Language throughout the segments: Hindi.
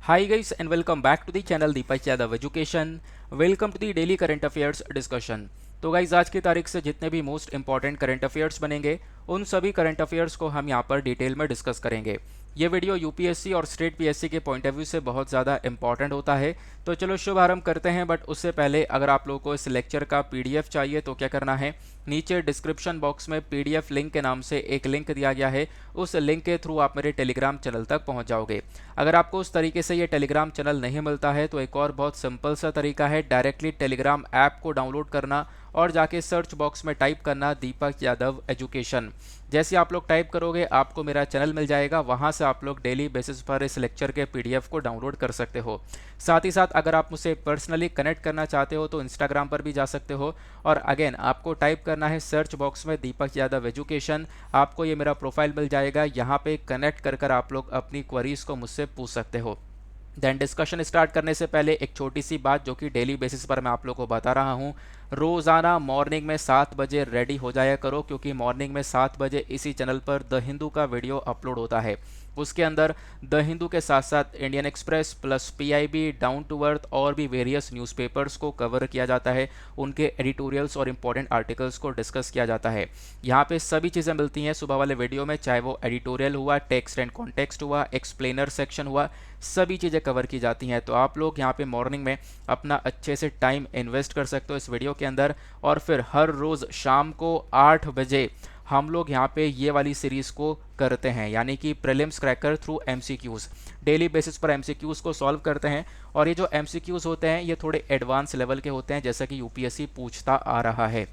Hi guys and welcome back to the channel Deepak Yadav education. Welcome to the daily current affairs discussion. तो गाइज आज की तारीख से जितने भी मोस्ट इंपॉर्टेंट करंट अफेयर्स बनेंगे उन सभी करंट अफेयर्स को हम यहाँ पर डिटेल में डिस्कस करेंगे। ये वीडियो यूपीएससी और स्टेट पीएससी के पॉइंट ऑफ व्यू से बहुत ज़्यादा इंपॉर्टेंट होता है। तो चलो शुभारंभ करते हैं, बट उससे पहले अगर आप लोगों को इस लेक्चर का पीडीएफ चाहिए तो क्या करना है, नीचे डिस्क्रिप्शन बॉक्स में पीडीएफ लिंक के नाम से एक लिंक दिया गया है, उस लिंक के थ्रू आप मेरे टेलीग्राम चैनल तक पहुंच जाओगे। अगर आपको उस तरीके से ये टेलीग्राम चैनल नहीं मिलता है तो एक और बहुत सिंपल सा तरीका है, डायरेक्टली टेलीग्राम ऐप को डाउनलोड करना और जाके सर्च बॉक्स में टाइप करना दीपक यादव एजुकेशन। जैसे आप लोग टाइप करोगे आपको मेरा चैनल मिल जाएगा, वहां से आप लोग डेली बेसिस पर इस लेक्चर के पीडीएफ को डाउनलोड कर सकते हो। साथ ही साथ अगर आप मुझसे पर्सनली कनेक्ट करना चाहते हो तो इंस्टाग्राम पर भी जा सकते हो, और अगेन आपको टाइप करना है सर्च बॉक्स में दीपक यादव एजुकेशन, आपको ये मेरा प्रोफाइल मिल जाएगा। यहाँ पे कनेक्ट कर आप लोग अपनी क्वेरीज को मुझसे पूछ सकते हो। देन डिस्कशन स्टार्ट करने से पहले एक छोटी सी बात जो कि डेली बेसिस पर मैं आप लोगों को बता रहा हूँ, रोज़ाना मॉर्निंग में 7 बजे रेडी हो जाया करो, क्योंकि मॉर्निंग में 7 बजे इसी चैनल पर द हिंदू का वीडियो अपलोड होता है। उसके अंदर द हिंदू के साथ साथ Indian Express plus PIB, Down to Earth और भी वेरियस न्यूज़पेपर्स को कवर किया जाता है, उनके एडिटोरियल्स और इंपॉर्टेंट आर्टिकल्स को डिस्कस किया जाता है। यहाँ पे सभी चीज़ें मिलती हैं सुबह वाले वीडियो में, चाहे वो एडिटोरियल हुआ, टेक्स्ट एंड कॉन्टेक्स्ट हुआ, एक्सप्लेनर सेक्शन हुआ, सभी चीज़ें कवर की जाती हैं। तो आप लोग यहाँ पे मॉर्निंग में अपना अच्छे से टाइम इन्वेस्ट कर सकते हो इस वीडियो के अंदर, और फिर हर रोज़ शाम को 8 बजे हम लोग यहाँ पे ये वाली सीरीज़ को करते हैं, यानी कि prelims cracker through MCQs. Daily basis पर एमसीक्यूज़ को सॉल्व करते हैं, और ये जो एमसीक्यूज़ होते हैं ये थोड़े एडवांस लेवल के होते हैं, जैसा कि यूपीएससी पूछता आ रहा है,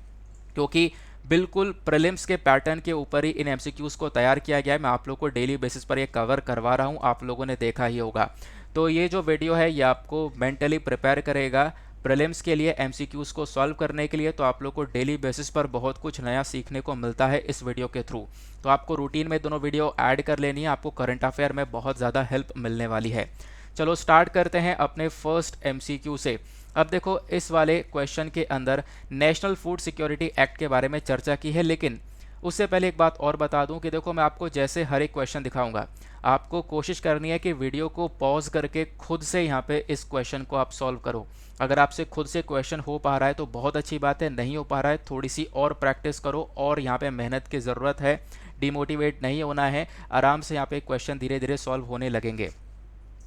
क्योंकि बिल्कुल प्रीलिम्स के पैटर्न के ऊपर ही इन एमसीक्यूज़ को तैयार किया गया है। मैं आप लोग को डेली बेसिस पर ये कवर करवा रहा हूँ, आप लोगों ने देखा ही होगा। तो ये जो वीडियो है ये आपको मेंटली प्रिपेयर करेगा प्रीलिम्स के लिए, एमसीक्यूज़ को सॉल्व करने के लिए। तो आप लोग को डेली बेसिस पर बहुत कुछ नया सीखने को मिलता है इस वीडियो के थ्रू। तो आपको रूटीन में दोनों वीडियो ऐड कर लेनी है, आपको करंट अफेयर में बहुत ज़्यादा हेल्प मिलने वाली है। चलो स्टार्ट करते हैं अपने फर्स्ट एमसीक्यू से। अब देखो इस वाले क्वेश्चन के अंदर नेशनल फूड सिक्योरिटी एक्ट के बारे में चर्चा की है, लेकिन उससे पहले एक बात और बता दूं कि देखो मैं आपको जैसे हर एक क्वेश्चन दिखाऊंगा, आपको कोशिश करनी है कि वीडियो को पॉज करके खुद से यहाँ पे इस क्वेश्चन को आप सॉल्व करो। अगर आपसे खुद से क्वेश्चन हो पा रहा है तो बहुत अच्छी बात है, नहीं हो पा रहा है थोड़ी सी और प्रैक्टिस करो, और यहाँ पे मेहनत की ज़रूरत है, डिमोटिवेट नहीं होना है, आराम से यहाँ पे क्वेश्चन धीरे धीरे सॉल्व होने लगेंगे,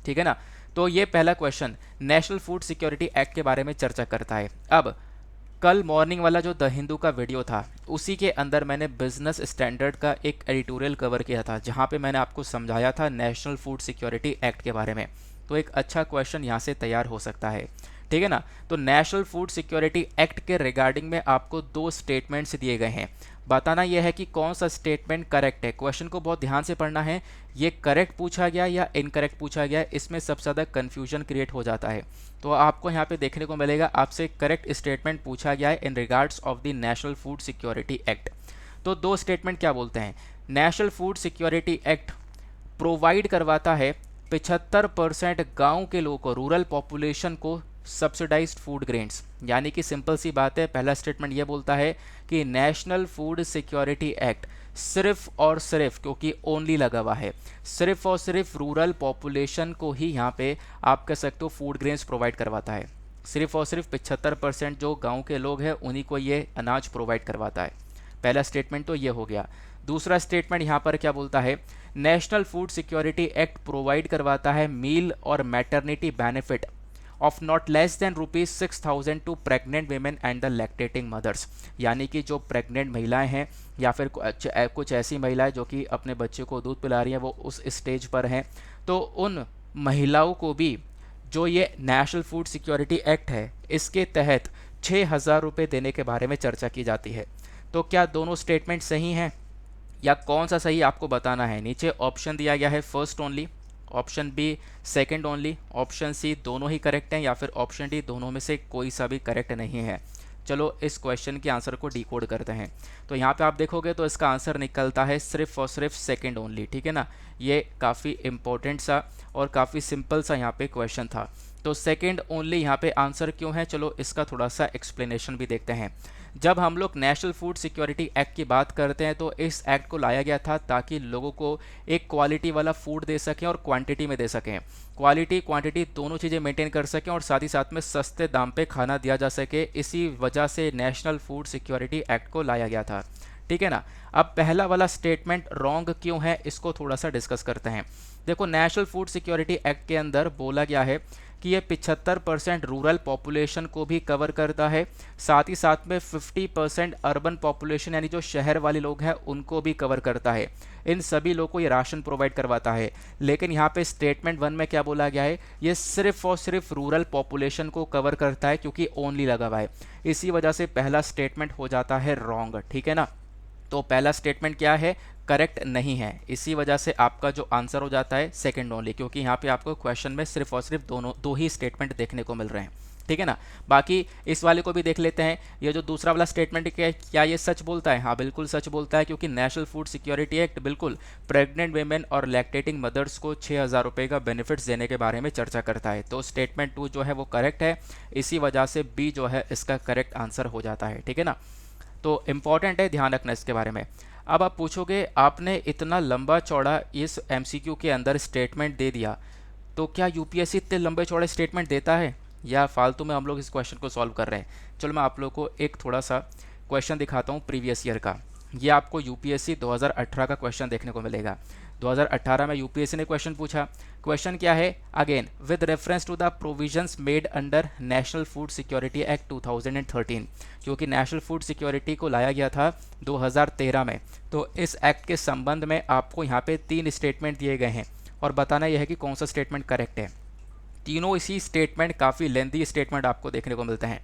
ठीक है ना। तो ये पहला question national Food Security act के बारे में चर्चा करता है। अब कल मॉर्निंग वाला जो द हिंदू का वीडियो था उसी के अंदर मैंने बिजनेस स्टैंडर्ड का एक एडिटोरियल कवर किया था, जहां पे मैंने आपको समझाया था नेशनल फूड सिक्योरिटी एक्ट के बारे में। तो एक अच्छा क्वेश्चन यहां से तैयार हो सकता है, ठीक है ना। तो नेशनल फूड सिक्योरिटी एक्ट के रिगार्डिंग में आपको 2 स्टेटमेंट्स दिए गए हैं, बताना यह है कि कौन सा स्टेटमेंट करेक्ट है। क्वेश्चन को बहुत ध्यान से पढ़ना है, ये करेक्ट पूछा गया या इनकरेक्ट पूछा गया, इसमें सबसे ज़्यादा कन्फ्यूजन क्रिएट हो जाता है। तो आपको यहाँ पे देखने को मिलेगा आपसे करेक्ट स्टेटमेंट पूछा गया है in regards of the national Food Security act. तो 2 स्टेटमेंट क्या बोलते हैं, national Food Security Act provide करवाता है 75% गाँव के लोगों को, रूरल पॉपुलेशन को सब्सिडाइज्ड फूड ग्रेन्स। यानी कि सिंपल सी बात है, पहला स्टेटमेंट ये बोलता है कि नेशनल फूड सिक्योरिटी एक्ट सिर्फ और सिर्फ, क्योंकि ओनली लगा हुआ है, सिर्फ और सिर्फ रूरल पॉपुलेशन को ही यहाँ पे आप कह सकते हो फूड ग्रेन्स प्रोवाइड करवाता है। सिर्फ और सिर्फ 75% जो गाँव के लोग हैं उन्हीं को ये अनाज प्रोवाइड करवाता है। पहला स्टेटमेंट तो ये हो गया। दूसरा स्टेटमेंट यहाँ पर क्या बोलता है, National Food Security Act provide करवाता है मील और maternity benefit of not less than ₹6,000 to pregnant women and the lactating mothers. यानी कि जो प्रेग्नेंट महिलाएं हैं या फिर कुछ ऐसी महिलाएं जो कि अपने बच्चे को दूध पिला रही हैं, वो उस स्टेज पर हैं, तो उन महिलाओं को भी जो ये नेशनल फूड सिक्योरिटी एक्ट है इसके तहत 6,000 रुपये देने के बारे में चर्चा की जाती है। तो क्या दोनों स्टेटमेंट सही हैं या कौन सा सही आपको बताना है। नीचे ऑप्शन दिया गया है first only, option B second only, option C दोनों ही करेक्ट हैं, या फिर ऑप्शन डी दोनों में से कोई सा भी करेक्ट नहीं है। चलो इस क्वेश्चन के आंसर को डिकोड करते हैं। तो यहाँ पे आप देखोगे तो इसका आंसर निकलता है सिर्फ और सिर्फ सेकंड ओनली, ठीक है ना। ये काफ़ी इंपॉर्टेंट सा और काफ़ी सिंपल सा यहाँ पे क्वेश्चन था। तो सेकंड ओनली यहाँ पे आंसर क्यों है, चलो इसका थोड़ा सा एक्सप्लेनेशन भी देखते हैं। जब हम लोग नेशनल फूड सिक्योरिटी एक्ट की बात करते हैं तो इस एक्ट को लाया गया था ताकि लोगों को एक क्वालिटी वाला फूड दे सकें और क्वांटिटी में दे सकें, क्वालिटी क्वांटिटी दोनों चीज़ें मेंटेन कर सकें और साथ ही साथ में सस्ते दाम पे खाना दिया जा सके। इसी वजह से नेशनल फूड सिक्योरिटी एक्ट को लाया गया था, ठीक है ना। अब पहला वाला स्टेटमेंट रॉन्ग क्यों है इसको थोड़ा सा डिस्कस करते हैं। देखो नेशनल फूड सिक्योरिटी एक्ट के अंदर बोला गया है कि ये 75% रूरल पॉपुलेशन को भी कवर करता है, साथ ही साथ में 50% अर्बन पॉपुलेशन यानी जो शहर वाले लोग हैं उनको भी कवर करता है। इन सभी लोगों को ये राशन प्रोवाइड करवाता है। लेकिन यहाँ पे स्टेटमेंट 1 में क्या बोला गया है, ये सिर्फ और सिर्फ रूरल पॉपुलेशन को कवर करता है क्योंकि ओनली लगा हुआ है। इसी वजह से पहला स्टेटमेंट हो जाता है रॉन्ग, ठीक है ना। तो पहला स्टेटमेंट क्या है, करेक्ट नहीं है। इसी वजह से आपका जो आंसर हो जाता है सेकंड ओनली, क्योंकि यहाँ पे आपको क्वेश्चन में सिर्फ और सिर्फ दो ही स्टेटमेंट देखने को मिल रहे हैं, ठीक है ना। बाकी इस वाले को भी देख लेते हैं। ये जो दूसरा वाला स्टेटमेंट क्या ये सच बोलता है? हाँ बिल्कुल सच बोलता है, क्योंकि नेशनल फूड सिक्योरिटी एक्ट बिल्कुल प्रेग्नेंट वेमेन और लैक्टेटिंग मदर्स को 6,000 रुपये का बेनिफिट्स देने के बारे में चर्चा करता है। तो स्टेटमेंट 2 जो है वो करेक्ट है। इसी वजह से बी जो है इसका करेक्ट आंसर हो जाता है, ठीक है ना। तो इम्पॉर्टेंट है, ध्यान रखना इसके बारे में। अब आप पूछोगे आपने इतना लंबा चौड़ा इस एमसीक्यू के अंदर स्टेटमेंट दे दिया, तो क्या यूपीएससी इतने लंबे चौड़े स्टेटमेंट देता है या फालतू में हम लोग इस क्वेश्चन को सॉल्व कर रहे हैं? चलो मैं आप लोगों को एक थोड़ा सा क्वेश्चन दिखाता हूँ प्रीवियस ईयर का। ये आपको यूपीएससी 2018 का क्वेश्चन देखने को मिलेगा। 2018 में यूपीएससी ने क्वेश्चन पूछा। क्वेश्चन क्या है, again with reference to the provisions made under National Food Security Act 2013, क्योंकि नेशनल फूड सिक्योरिटी को लाया गया था 2013 में। तो इस एक्ट के संबंध में आपको यहाँ पे 3 स्टेटमेंट दिए गए हैं और बताना यह है कि कौन सा स्टेटमेंट करेक्ट है। तीनों इसी स्टेटमेंट काफ़ी लेंथी स्टेटमेंट आपको देखने को मिलते हैं।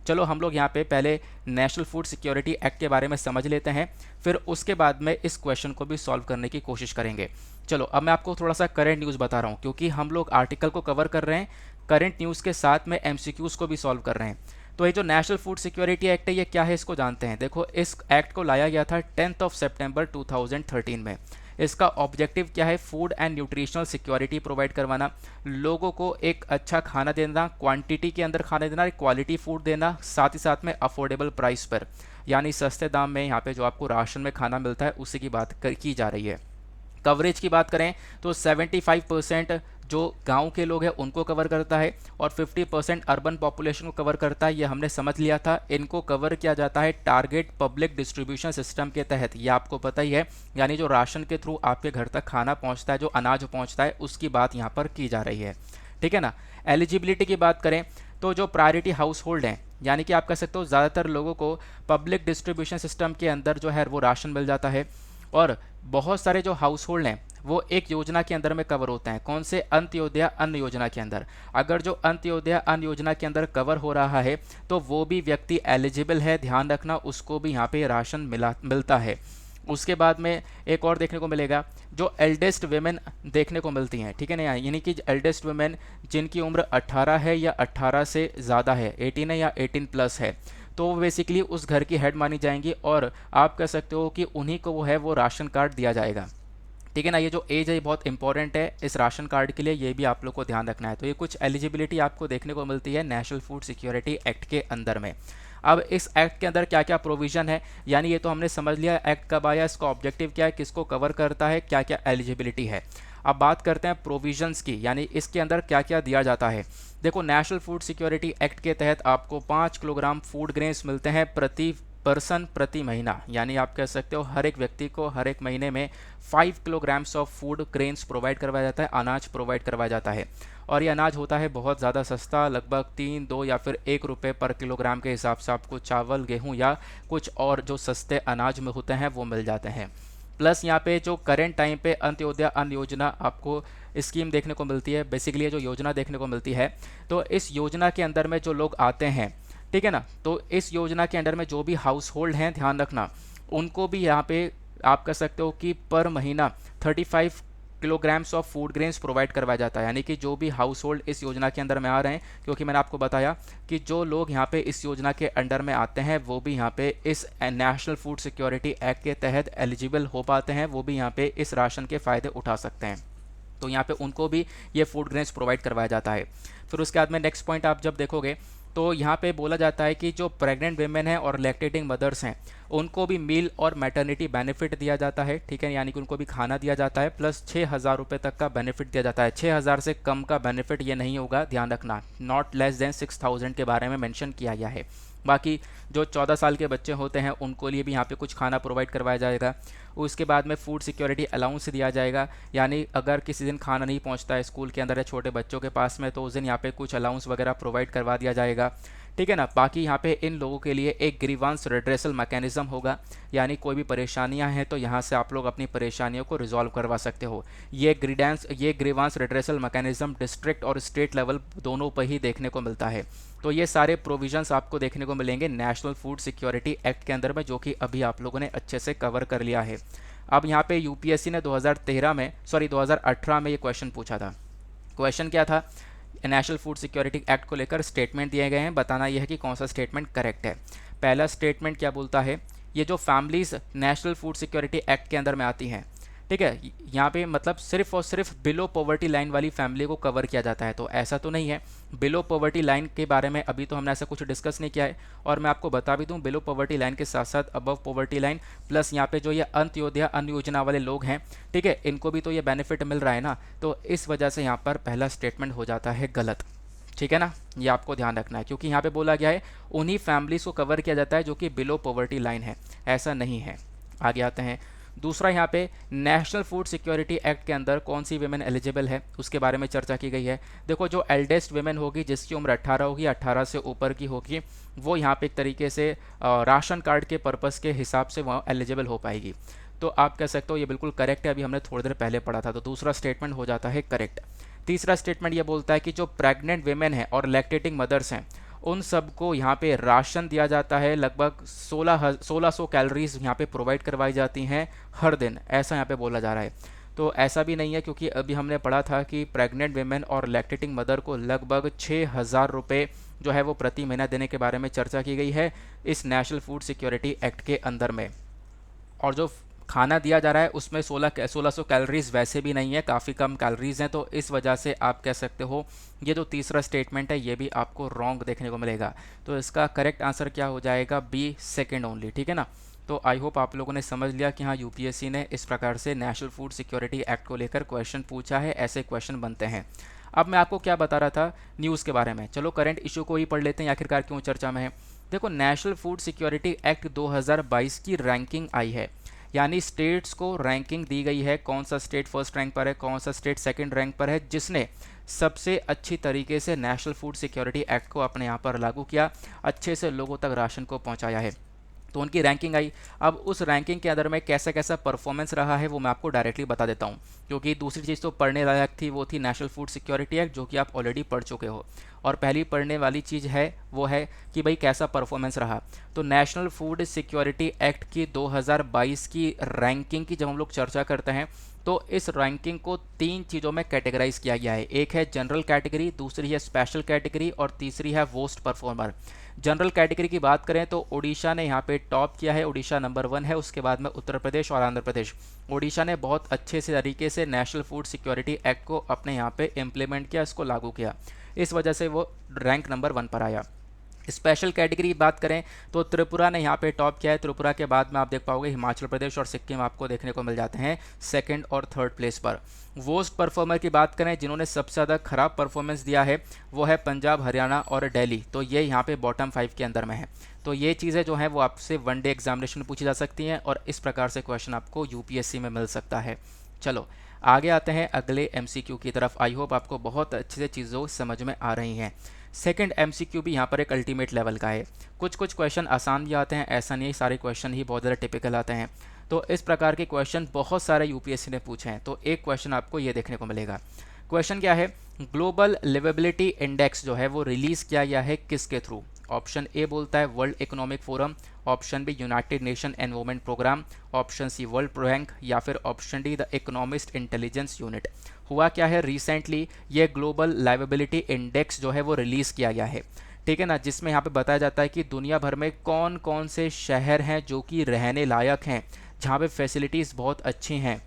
चलो हम लोग यहाँ पे पहले नेशनल फूड सिक्योरिटी एक्ट के बारे में समझ लेते हैं, फिर उसके बाद में इस क्वेश्चन को भी सॉल्व करने की कोशिश करेंगे। चलो अब मैं आपको थोड़ा सा करंट न्यूज़ बता रहा हूँ, क्योंकि हम लोग आर्टिकल को कवर कर रहे हैं, करंट न्यूज़ के साथ में एमसीक्यूज़ को भी सॉल्व कर रहे हैं। तो ये जो नेशनल फूड सिक्योरिटी एक्ट है ये क्या है इसको जानते हैं। देखो इस एक्ट को लाया गया था 10 सितंबर 2013 में। इसका ऑब्जेक्टिव क्या है, food and nutritional security provide करवाना, लोगों को एक अच्छा खाना देना, क्वांटिटी के अंदर खाना देना, क्वालिटी फूड देना, साथ ही साथ में अफोर्डेबल प्राइस पर, यानी सस्ते दाम में यहाँ पे जो आपको राशन में खाना मिलता है उसी की बात की जा रही है। कवरेज की बात करें तो 75% जो गांव के लोग हैं उनको कवर करता है और 50% अर्बन पॉपुलेशन को कवर करता है। ये हमने समझ लिया था। इनको कवर किया जाता है टारगेट पब्लिक डिस्ट्रीब्यूशन सिस्टम के तहत, ये आपको पता ही है, यानी जो राशन के थ्रू आपके घर तक खाना पहुंचता है, जो अनाज पहुंचता है, उसकी बात यहाँ पर की जा रही है, ठीक है ना। एलिजिबिलिटी की बात करें तो जो प्रायोरिटी हाउस होल्ड हैं, यानी कि आप कह सकते हो ज़्यादातर लोगों को पब्लिक डिस्ट्रीब्यूशन सिस्टम के अंदर जो है वो राशन मिल जाता है, और बहुत सारे जो हाउस होल्ड हैं वो एक योजना के अंदर में कवर होते हैं। कौन से? अंत्योदय अन्न योजना के अंदर। अगर जो अंत्योदय अन्न योजना के अंदर कवर हो रहा है तो वो भी व्यक्ति एलिजिबल है, ध्यान रखना, उसको भी यहाँ पे राशन मिलता है। उसके बाद में एक और देखने को मिलेगा जो एल्डेस्ट वेमेन देखने को मिलती हैं, ठीक है ना, यानी कि एल्डेस्ट वेमेन जिनकी उम्र 18 है या 18 से ज़्यादा है, 18 है या 18 प्लस है, तो वो बेसिकली उस घर की हेड मानी जाएंगी और आप कह सकते हो कि उन्हीं को वो है वो राशन कार्ड दिया जाएगा, ठीक है ना। ये जो एज है ये बहुत इंपॉर्टेंट है इस राशन कार्ड के लिए, ये भी आप लोग को ध्यान रखना है। तो ये कुछ एलिजिबिलिटी आपको देखने को मिलती है नेशनल फूड सिक्योरिटी एक्ट के अंदर में। अब इस एक्ट के अंदर क्या क्या प्रोविज़न है, यानी ये तो हमने समझ लिया एक्ट कब आया, इसका ऑब्जेक्टिव क्या है, किसको कवर करता है, क्या क्या एलिजिबिलिटी है। अब बात करते हैं प्रोविजंस की, यानी इसके अंदर क्या क्या दिया जाता है। देखो नेशनल फूड सिक्योरिटी एक्ट के तहत आपको 5 किलोग्राम फूड ग्रेन्स मिलते हैं प्रति पर्सन प्रति महीना, यानी आप कह सकते हो हर एक व्यक्ति को हर एक महीने में 5 kilograms of food grains provide करवाया जाता है, अनाज प्रोवाइड करवाया जाता है। और ये अनाज होता है बहुत ज़्यादा सस्ता, लगभग 3, 2 या फिर 1 रुपये पर किलोग्राम के हिसाब से आपको चावल, गेहूँ या कुछ और जो सस्ते अनाज में होते हैं वो मिल जाते हैं। प्लस यहाँ पे जो करेंट टाइम पे अंत्योदय अन्न योजना आपको स्कीम देखने को मिलती है, बेसिकली ये जो योजना देखने को मिलती है, तो इस योजना के अंदर में जो लोग आते हैं, ठीक है ना, तो इस योजना के अंडर में जो भी हाउस होल्ड हैं, ध्यान रखना, उनको भी यहाँ पे आप कह सकते हो कि पर महीना 35 kilograms of food grains provide करवाया जाता है। यानी कि जो भी हाउस होल्ड इस योजना के अंदर में आ रहे हैं, क्योंकि मैंने आपको बताया कि जो लोग यहाँ पे इस योजना के अंडर में आते हैं वो भी यहाँ पे इस नेशनल फूड सिक्योरिटी एक्ट के तहत एलिजिबल हो पाते हैं, वो भी यहाँ पे इस राशन के फ़ायदे उठा सकते हैं। तो यहाँ पे उनको भी ये फूड ग्रेन्स प्रोवाइड करवाया जाता है। फिर उसके बाद में नेक्स्ट पॉइंट आप जब देखोगे तो यहाँ पे बोला जाता है कि जो प्रेग्नेंट वेमेन हैं और लैक्टेटिंग मदर्स हैं उनको भी मील और मैटरनिटी बेनिफिट दिया जाता है, ठीक है, यानी कि उनको भी खाना दिया जाता है, प्लस 6,000 रुपये तक का बेनिफिट दिया जाता है। 6,000 से कम का बेनिफिट ये नहीं होगा, ध्यान रखना, नॉट लेस देन 6,000 के बारे में मेंशन किया गया है। बाकी जो 14 साल के बच्चे होते हैं उनको लिए भी यहाँ पे कुछ खाना प्रोवाइड करवाया जाएगा। उसके बाद में फूड सिक्योरिटी अलाउंस दिया जाएगा, यानी अगर किसी दिन खाना नहीं पहुँचता है स्कूल के अंदर या छोटे बच्चों के पास में तो उस दिन यहाँ पे कुछ अलाउंस वगैरह प्रोवाइड करवा दिया जाएगा, ठीक है ना। बाकी यहाँ पे इन लोगों के लिए एक ग्रीवांस रिड्रेसल मैकेनिज्म होगा, यानी कोई भी परेशानियाँ हैं तो यहाँ से आप लोग अपनी परेशानियों को रिजॉल्व करवा सकते हो। ये ग्रीवांस रिड्रेसल मैकेनिज्म डिस्ट्रिक्ट और स्टेट लेवल दोनों पर ही देखने को मिलता है। तो ये सारे प्रोविजंस आपको देखने को मिलेंगे नेशनल फूड सिक्योरिटी एक्ट के अंदर में, जो कि अभी आप लोगों ने अच्छे से कवर कर लिया है। अब यहाँ पे यूपीएससी ने 2018 में ये क्वेश्चन पूछा था। क्वेश्चन क्या था, नेशनल फूड सिक्योरिटी एक्ट को लेकर स्टेटमेंट दिए गए हैं, बताना यह है कि कौन सा स्टेटमेंट करेक्ट है। पहला स्टेटमेंट क्या बोलता है, ये जो families national Food Security act के अंदर में आती हैं, ठीक है, यहाँ पे मतलब सिर्फ और सिर्फ बिलो पॉवर्टी लाइन वाली फैमिली को कवर किया जाता है, तो ऐसा तो नहीं है। बिलो पॉवर्टी लाइन के बारे में अभी तो हमने ऐसा कुछ डिस्कस नहीं किया है, और मैं आपको बता भी दूं बिलो पॉवर्टी लाइन के साथ साथ अबव पॉवर्टी लाइन प्लस यहाँ पे जो ये अंत्योदय अन्न योजना वाले लोग हैं, ठीक है, इनको भी तो ये बेनिफिट मिल रहा है ना, तो इस वजह से यहाँ पर पहला स्टेटमेंट हो जाता है गलत, ठीक है ना। ये आपको ध्यान रखना है, क्योंकि यहाँ पे बोला गया है उन्हीं फैमिलीज को कवर किया जाता है जो कि बिलो पॉवर्टी लाइन है, ऐसा नहीं है। आगे आते हैं, दूसरा यहाँ पे नेशनल फूड सिक्योरिटी एक्ट के अंदर कौन सी वेमेन एलिजिबल है उसके बारे में चर्चा की गई है। देखो, जो एल्डेस्ट वेमेन होगी जिसकी उम्र 18 होगी, 18 से ऊपर की होगी, वो यहाँ पे एक तरीके से राशन कार्ड के पर्पज़ के हिसाब से वो एलिजिबल हो पाएगी। तो आप कह सकते हो ये बिल्कुल करेक्ट है, अभी हमने थोड़ी देर पहले पढ़ा था, तो दूसरा स्टेटमेंट हो जाता है करेक्ट। तीसरा स्टेटमेंट ये बोलता है कि जो प्रेग्नेंट वेमेन है और लैक्टेटिंग मदर्स हैं उन सबको यहाँ पे राशन दिया जाता है, लगभग 1600 कैलोरीज यहाँ पे प्रोवाइड करवाई जाती हैं हर दिन, ऐसा यहाँ पे बोला जा रहा है। तो ऐसा भी नहीं है, क्योंकि अभी हमने पढ़ा था कि प्रेग्नेंट वेमेन और लैक्टेटिंग मदर को लगभग 6,000 रुपये जो है वो प्रति महीना देने के बारे में चर्चा की गई है इस नेशनल फूड सिक्योरिटी एक्ट के अंदर में। और जो खाना दिया जा रहा है उसमें 1600 कैलोरीज वैसे भी नहीं है, काफ़ी कम कैलोरीज हैं, तो इस वजह से आप कह सकते हो ये जो तीसरा स्टेटमेंट है ये भी आपको रॉन्ग देखने को मिलेगा। तो इसका करेक्ट आंसर क्या हो जाएगा, बी, सेकंड ओनली, ठीक है ना। तो आई होप आप लोगों ने समझ लिया कि हाँ यूपीएससी ने इस प्रकार से नेशनल फूड सिक्योरिटी एक्ट को लेकर क्वेश्चन पूछा है, ऐसे क्वेश्चन बनते हैं। अब मैं आपको क्या बता रहा था न्यूज़ के बारे में, चलो करंट इशू को ही पढ़ लेते हैं, आखिरकार क्यों चर्चा में है। देखो, नेशनल फूड सिक्योरिटी एक्ट 2022 की रैंकिंग आई है, यानी स्टेट्स को रैंकिंग दी गई है, कौन सा स्टेट फर्स्ट रैंक पर है, कौन सा स्टेट सेकंड रैंक पर है, जिसने सबसे अच्छी तरीके से नेशनल फूड सिक्योरिटी एक्ट को अपने यहाँ पर लागू किया, अच्छे से लोगों तक राशन को पहुँचाया है, तो उनकी रैंकिंग आई। अब उस रैंकिंग के अंदर में कैसा कैसा परफॉर्मेंस रहा है वो मैं आपको डायरेक्टली बता देता हूँ, क्योंकि दूसरी चीज़ तो पढ़ने लायक थी, वो थी नेशनल फूड सिक्योरिटी एक्ट, जो कि आप ऑलरेडी पढ़ चुके हो, और पहली पढ़ने वाली चीज़ है वो है कि भाई कैसा परफॉर्मेंस रहा। तो नेशनल फूड सिक्योरिटी एक्ट की 2022 की रैंकिंग की जब हम लोग चर्चा करते हैं तो इस रैंकिंग को 3 चीज़ों में कैटेगराइज किया गया है, एक है जनरल कैटेगरी, दूसरी है स्पेशल कैटेगरी और तीसरी है वर्स्ट परफॉर्मर। जनरल कैटेगरी की बात करें तो ओडिशा ने यहाँ पे टॉप किया है, ओडिशा नंबर 1 है, उसके बाद में उत्तर प्रदेश और आंध्र प्रदेश। ओडिशा ने बहुत अच्छे से तरीके से नेशनल फूड सिक्योरिटी एक्ट को अपने यहाँ पे इम्प्लीमेंट किया, इसको लागू किया, इस वजह से वो रैंक नंबर 1 पर आया। स्पेशल कैटेगरी की बात करें तो त्रिपुरा ने यहाँ पे टॉप किया है, त्रिपुरा के बाद में आप देख पाओगे हिमाचल प्रदेश और सिक्किम आपको देखने को मिल जाते हैं सेकंड और थर्ड प्लेस पर। वर्स्ट परफॉर्मर की बात करें, जिन्होंने सबसे ज़्यादा खराब परफॉर्मेंस दिया है वो है पंजाब, हरियाणा और दिल्ली, तो ये यहाँ पे बॉटम 5 के अंदर में है। तो ये चीज़ें जो हैं वो आपसे वन डे एग्जामिनेशन में पूछी जा सकती हैं और इस प्रकार से क्वेश्चन आपको यूपीएससी में मिल सकता है। चलो आगे आते हैं अगले एमसीक्यू की तरफ। आई होप आपको बहुत अच्छे से चीज़ों समझ में आ रही हैं। सेकंड एमसीक्यू भी यहाँ पर एक अल्टीमेट लेवल का है, कुछ कुछ क्वेश्चन आसान भी आते हैं, ऐसा नहीं सारे क्वेश्चन ही बहुत ज़्यादा टिपिकल आते हैं। तो इस प्रकार के क्वेश्चन बहुत सारे यूपीएससी ने पूछे हैं, तो एक क्वेश्चन आपको ये देखने को मिलेगा। क्वेश्चन क्या है, ग्लोबल लिवेबिलिटी इंडेक्स जो है वो रिलीज़ किया गया है किसके थ्रू। ऑप्शन ए बोलता है World Economic Forum, option B United Nation Environment Programme, option C World Bank या फिर option D the Economist Intelligence Unit. हुआ क्या है, रिसेंटली ये ग्लोबल लाइवेबिलिटी इंडेक्स जो है वो रिलीज़ किया गया है, ठीक है ना, जिसमें यहाँ पे बताया जाता है कि दुनिया भर में कौन कौन से शहर हैं जो कि रहने लायक हैं, जहाँ पे फैसिलिटीज़ बहुत अच्छी हैं,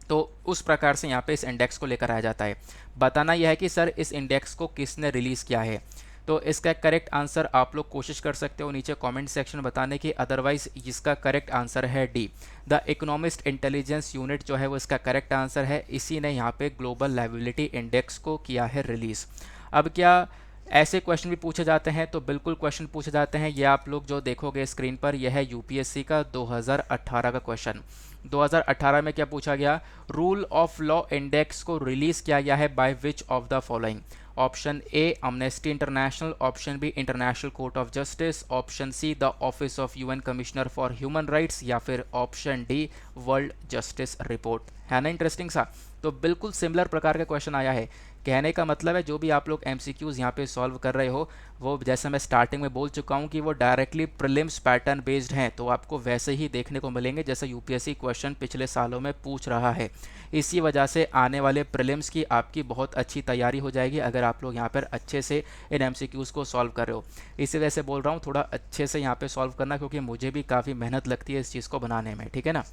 तो उस प्रकार से यहाँ पे इस इंडेक्स को लेकर आया जाता है। बताना यह है कि सर इस इंडेक्स को किसने रिलीज़ किया है। तो इसका करेक्ट आंसर आप लोग कोशिश कर सकते हो नीचे कमेंट सेक्शन में बताने की, अदरवाइज इसका करेक्ट आंसर है D, the Economist Intelligence unit जो है वो इसका करेक्ट आंसर है। इसी ने यहाँ पे ग्लोबल लायबिलिटी इंडेक्स को किया है रिलीज़। अब क्या ऐसे क्वेश्चन भी पूछे जाते हैं? तो बिल्कुल क्वेश्चन पूछे जाते हैं। ये आप लोग जो देखोगे स्क्रीन पर, यह है यूपीएससी का 2018 का क्वेश्चन। 2018 में क्या पूछा गया? रूल ऑफ लॉ इंडेक्स को रिलीज किया गया है by which of the following? Option A Amnesty International, option B International Court of Justice, option C the Office of UN Commissioner for Human Rights, या फिर option D World Justice Report. है ना इंटरेस्टिंग सा? तो बिल्कुल सिमिलर प्रकार का क्वेश्चन आया है। कहने का मतलब है जो भी आप लोग एमसीक्यूज़ यहाँ पे सॉल्व कर रहे हो, वो जैसे मैं स्टार्टिंग में बोल चुका हूँ कि वो डायरेक्टली प्रीलिम्स पैटर्न बेस्ड हैं, तो आपको वैसे ही देखने को मिलेंगे जैसे यूपीएससी क्वेश्चन पिछले सालों में पूछ रहा है। इसी वजह से आने वाले प्रीलिम्स की आपकी बहुत अच्छी तैयारी हो जाएगी अगर आप लोग यहाँ पर अच्छे से इन एमसीक्यूज़ को सॉल्व कर रहे हो। इसी वजह से बोल रहा हूँ थोड़ा अच्छे से यहाँ पर सॉल्व करना, क्योंकि मुझे भी काफ़ी मेहनत लगती है इस चीज़ को बनाने में, ठीक है ना।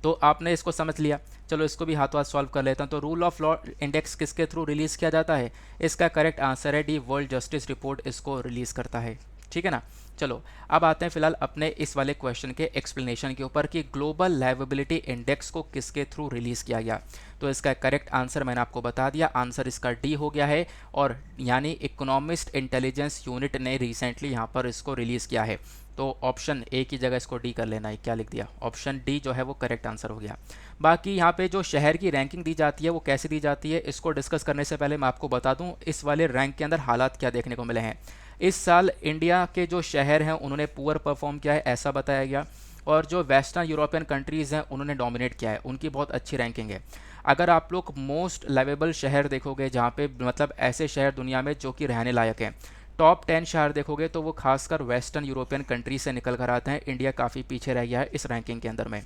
तो आपने इसको समझ लिया, चलो इसको भी हाथों हाथ सॉल्व कर लेता हूँ। तो रूल ऑफ लॉ इंडेक्स किसके थ्रू रिलीज़ किया जाता है? इसका करेक्ट आंसर है डी, वर्ल्ड जस्टिस रिपोर्ट इसको रिलीज़ करता है, ठीक है ना। चलो अब आते हैं फिलहाल अपने इस वाले क्वेश्चन के एक्सप्लेनेशन के ऊपर कि ग्लोबल लायबिलिटी इंडेक्स को किसके थ्रू रिलीज़ किया गया। तो इसका करेक्ट आंसर मैंने आपको बता दिया, आंसर इसका डी हो गया है, और यानी इकोनॉमिस्ट इंटेलिजेंस यूनिट ने रिसेंटली यहाँ पर इसको रिलीज़ किया है। तो ऑप्शन ए की जगह इसको डी कर लेना है। क्या लिख दिया? ऑप्शन डी जो है वो करेक्ट आंसर हो गया। बाकी यहाँ पे जो शहर की रैंकिंग दी जाती है वो कैसे दी जाती है, इसको डिस्कस करने से पहले मैं आपको बता दूं इस वाले रैंक के अंदर हालात क्या देखने को मिले हैं। इस साल इंडिया के जो शहर हैं उन्होंने पुअर परफॉर्म किया है, ऐसा बताया गया, और जो वेस्टर्न यूरोपियन कंट्रीज़ हैं उन्होंने डोमिनेट किया है, उनकी बहुत अच्छी रैंकिंग है। अगर आप लोग मोस्ट लाइवेबल शहर देखोगे, जहाँ पे मतलब ऐसे शहर दुनिया में जो कि रहने लायक हैं, टॉप 10 शहर देखोगे तो वो खासकर वेस्टर्न यूरोपियन कंट्री से निकल कर आते हैं। इंडिया काफ़ी पीछे रह गया है इस रैंकिंग के अंदर में।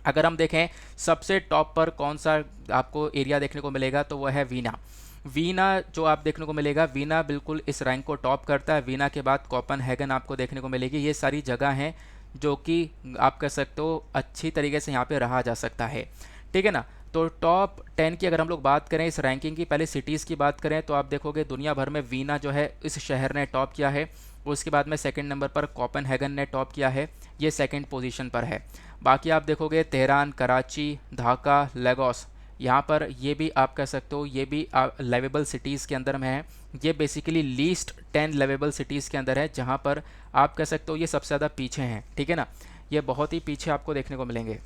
अगर हम देखें सबसे टॉप पर कौन सा आपको एरिया देखने को मिलेगा, तो वह है वीना। वीना जो आप देखने को मिलेगा, वीना बिल्कुल इस रैंक को टॉप करता है। वीना के बाद कोपेनहेगन आपको देखने को मिलेगी। ये सारी जगह हैं जो कि आप कह सकते हो अच्छी तरीके से यहाँ पे रहा जा सकता है, ठीक है ना। तो टॉप 10 की अगर हम लोग बात करें इस रैंकिंग की, पहले सिटीज़ की बात करें तो आप देखोगे दुनिया भर में वीना जो है इस शहर ने टॉप किया है। उसके बाद में सेकंड नंबर पर कोपेनहेगन ने टॉप किया है, ये सेकंड पोजीशन पर है। बाकी आप देखोगे तेहरान, कराची, ढाका, लेगोस, यहाँ पर ये भी आप कह सकते हो ये भी लिवेबल सिटीज़ के अंदर में है। ये बेसिकली लीस्ट 10 लिवेबल सिटीज़ के अंदर है, जहाँ पर आप कह सकते हो ये सबसे ज़्यादा पीछे हैं, ठीक है ना। ये बहुत ही पीछे आपको देखने को मिलेंगे।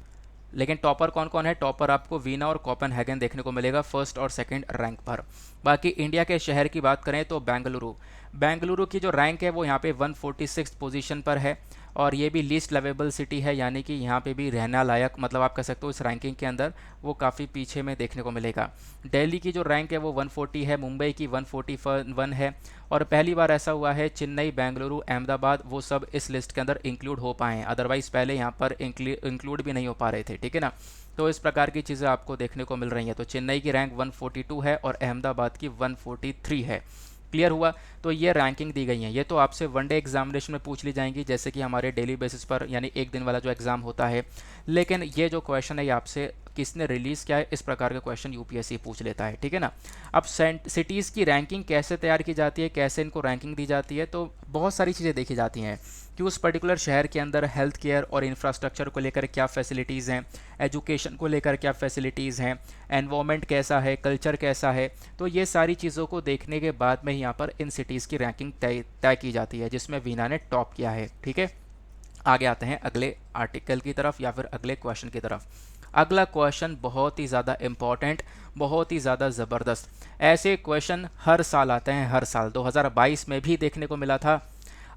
लेकिन टॉपर कौन कौन है? टॉपर आपको वीना और कोपेनहेगन देखने को मिलेगा फर्स्ट और सेकंड रैंक पर। बाकी इंडिया के शहर की बात करें तो बेंगलुरु की जो रैंक है वो यहाँ पे 146 पोजीशन पर है, और ये भी लीस्ट लिवेबल सिटी है, यानी कि यहाँ पे भी रहना लायक, मतलब आप कह सकते हो इस रैंकिंग के अंदर वो काफ़ी पीछे में देखने को मिलेगा। दिल्ली की जो रैंक है वो 140 है, मुंबई की 141 है, और पहली बार ऐसा हुआ है चेन्नई, बेंगलुरु, अहमदाबाद वो सब इस लिस्ट के अंदर इंक्लूड हो पाए हैं, अदरवाइज़ पहले यहाँ पर इंक्लूड भी नहीं हो पा रहे थे, ठीक है ना। तो इस प्रकार की चीज़ें आपको देखने को मिल रही हैं। तो चेन्नई की रैंक 142 है और अहमदाबाद की 143 है। क्लियर हुआ? तो ये रैंकिंग दी गई है। ये तो आपसे वनडे एग्जामिनेशन में पूछ ली जाएंगी, जैसे कि हमारे डेली बेसिस पर यानी एक दिन वाला जो एग्ज़ाम होता है। लेकिन ये जो क्वेश्चन है ये आपसे किसने रिलीज़ किया है, इस प्रकार का क्वेश्चन यूपीएससी पूछ लेता है, ठीक है ना। अब सिटीज़ की रैंकिंग कैसे तैयार की जाती है, कैसे इनको रैंकिंग दी जाती है, तो बहुत सारी चीज़ें देखी जाती हैं कि उस पर्टिकुलर शहर के अंदर हेल्थ केयर और इंफ्रास्ट्रक्चर को लेकर क्या फैसिलिटीज़ हैं, एजुकेशन को लेकर क्या फैसिलिटीज़ हैं, एनवायरनमेंट कैसा है, कल्चर कैसा है। तो ये सारी चीज़ों को देखने के बाद में यहाँ पर इन सिटीज़ की रैंकिंग तय की जाती है, जिसमें वीना ने टॉप किया है, ठीक है। आगे आते हैं अगले आर्टिकल की तरफ या फिर अगले क्वेश्चन की तरफ। अगला क्वेश्चन बहुत ही ज़्यादा इम्पॉर्टेंट, बहुत ही ज़्यादा ज़बरदस्त। ऐसे क्वेश्चन हर साल आते हैं, हर साल 2022 में भी देखने को मिला था।